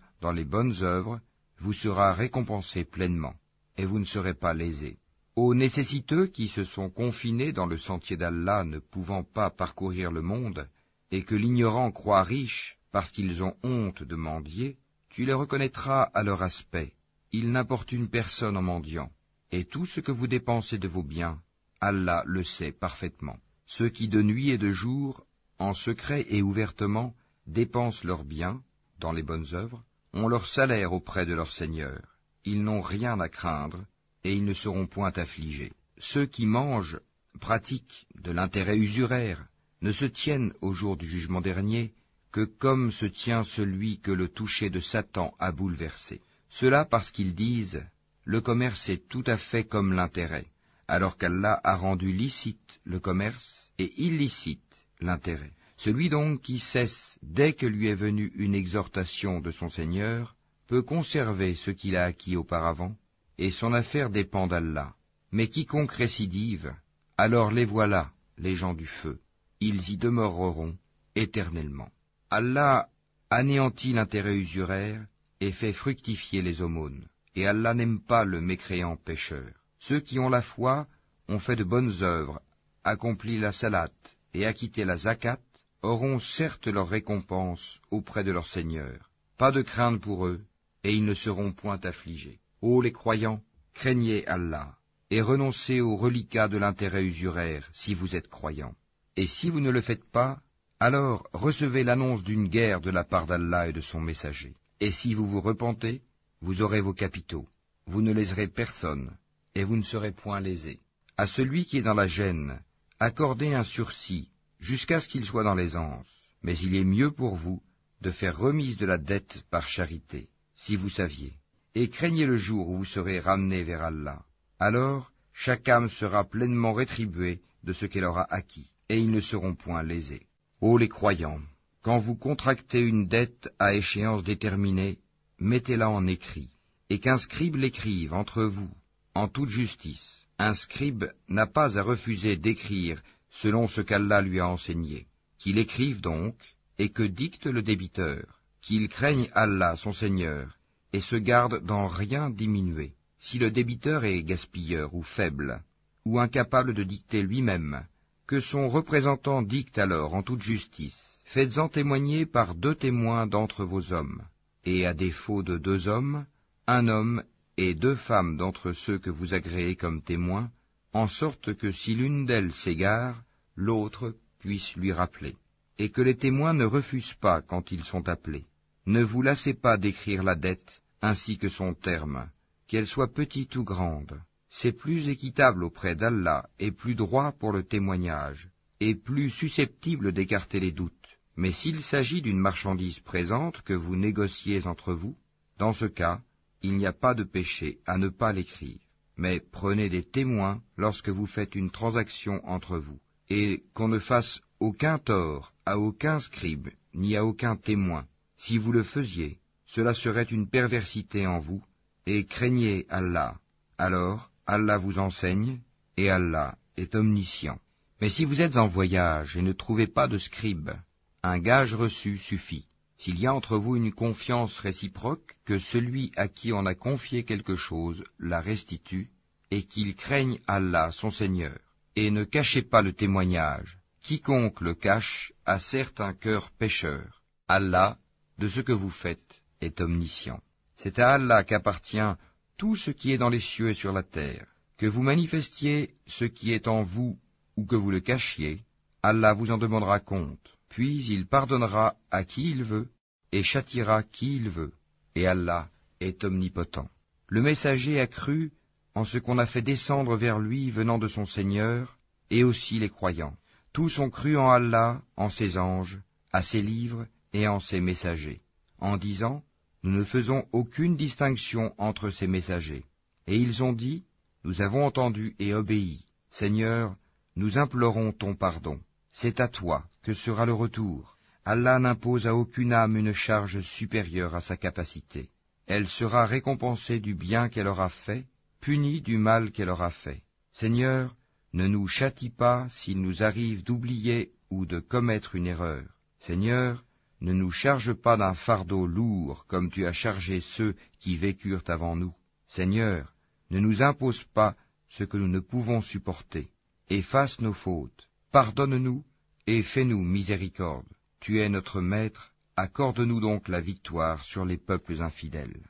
S1: dans les bonnes œuvres vous sera récompensé pleinement, et vous ne serez pas lésés. Aux nécessiteux qui se sont confinés dans le sentier d'Allah ne pouvant pas parcourir le monde, et que l'ignorant croit riche parce qu'ils ont honte de mendier, tu les reconnaîtras à leur aspect. Ils n'importunent personne en mendiant. Et tout ce que vous dépensez de vos biens, Allah le sait parfaitement. Ceux qui de nuit et de jour, en secret et ouvertement, dépensent leurs biens, dans les bonnes œuvres, ont leur salaire auprès de leur Seigneur. Ils n'ont rien à craindre, et ils ne seront point affligés. Ceux qui mangent, pratiquent de l'intérêt usuraire, ne se tiennent au jour du jugement dernier que comme se tient celui que le toucher de Satan a bouleversé. Cela parce qu'ils disent « Le commerce est tout à fait comme l'intérêt », alors qu'Allah a rendu licite le commerce et illicite l'intérêt. Celui donc qui cesse dès que lui est venue une exhortation de son Seigneur peut conserver ce qu'il a acquis auparavant, et son affaire dépend d'Allah. Mais quiconque récidive, alors les voilà, les gens du feu. Ils y demeureront éternellement. Allah anéantit l'intérêt usuraire et fait fructifier les aumônes. Et Allah n'aime pas le mécréant pécheur. Ceux qui ont la foi ont fait de bonnes œuvres, accompli la salat et acquitté la zakat, auront certes leur récompense auprès de leur Seigneur. Pas de crainte pour eux, et ils ne seront point affligés. Ô les croyants, craignez Allah, et renoncez aux reliquats de l'intérêt usuraire, si vous êtes croyants. Et si vous ne le faites pas, alors recevez l'annonce d'une guerre de la part d'Allah et de son messager. Et si vous vous repentez, vous aurez vos capitaux. Vous ne léserez personne, et vous ne serez point lésés. À celui qui est dans la gêne, accordez un sursis, jusqu'à ce qu'il soit dans l'aisance. Mais il est mieux pour vous de faire remise de la dette par charité, si vous saviez. Et craignez le jour où vous serez ramenés vers Allah. Alors, chaque âme sera pleinement rétribuée de ce qu'elle aura acquis, et ils ne seront point lésés. Ô les croyants, quand vous contractez une dette à échéance déterminée, mettez-la en écrit, et qu'un scribe l'écrive entre vous, en toute justice. Un scribe n'a pas à refuser d'écrire selon ce qu'Allah lui a enseigné. Qu'il écrive donc, et que dicte le débiteur, qu'il craigne Allah son Seigneur, et se garde d'en rien diminuer. Si le débiteur est gaspilleur ou faible, ou incapable de dicter lui-même, que son représentant dicte alors en toute justice. Faites-en témoigner par 2 témoins d'entre vos hommes, et à défaut de 2 hommes, 1 homme et 2 femmes d'entre ceux que vous agréez comme témoins, en sorte que si l'une d'elles s'égare, l'autre puisse lui rappeler, et que les témoins ne refusent pas quand ils sont appelés. Ne vous lassez pas d'écrire la dette ainsi que son terme, qu'elle soit petite ou grande. c'est plus équitable auprès d'Allah et plus droit pour le témoignage, et plus susceptible d'écarter les doutes. Mais s'il s'agit d'une marchandise présente que vous négociez entre vous, dans ce cas, il n'y a pas de péché à ne pas l'écrire. Mais prenez des témoins lorsque vous faites une transaction entre vous, et qu'on ne fasse aucun tort à aucun scribe, ni à aucun témoin. Si vous le faisiez, cela serait une perversité en vous, et craignez Allah. Alors, Allah vous enseigne, et Allah est omniscient. Mais si vous êtes en voyage et ne trouvez pas de scribe, un gage reçu suffit. S'il y a entre vous une confiance réciproque, que celui à qui on a confié quelque chose la restitue, et qu'il craigne Allah son Seigneur. Et ne cachez pas le témoignage. Quiconque le cache a certes un cœur pécheur. Allah, de ce que vous faites, est omniscient. C'est à Allah qu'appartient tout ce qui est dans les cieux et sur la terre. Que vous manifestiez ce qui est en vous ou que vous le cachiez, Allah vous en demandera compte. Puis il pardonnera à qui il veut et châtiera qui il veut. Et Allah est omnipotent. Le messager a cru en ce qu'on a fait descendre vers lui venant de son Seigneur, et aussi les croyants. Tous ont cru en Allah, en ses anges, à ses livres et en ses messagers, en disant, nous ne faisons aucune distinction entre ces messagers. Et ils ont dit, nous avons entendu et obéi. Seigneur, nous implorons ton pardon. C'est à toi que sera le retour. Allah n'impose à aucune âme une charge supérieure à sa capacité. Elle sera récompensée du bien qu'elle aura fait, punie du mal qu'elle aura fait. Seigneur, ne nous châtie pas s'il nous arrive d'oublier ou de commettre une erreur. Seigneur, ne nous charge pas d'un fardeau lourd comme tu as chargé ceux qui vécurent avant nous. Seigneur, ne nous impose pas ce que nous ne pouvons supporter. Efface nos fautes, pardonne-nous et fais-nous miséricorde. Tu es notre Maître, accorde-nous donc la victoire sur les peuples infidèles.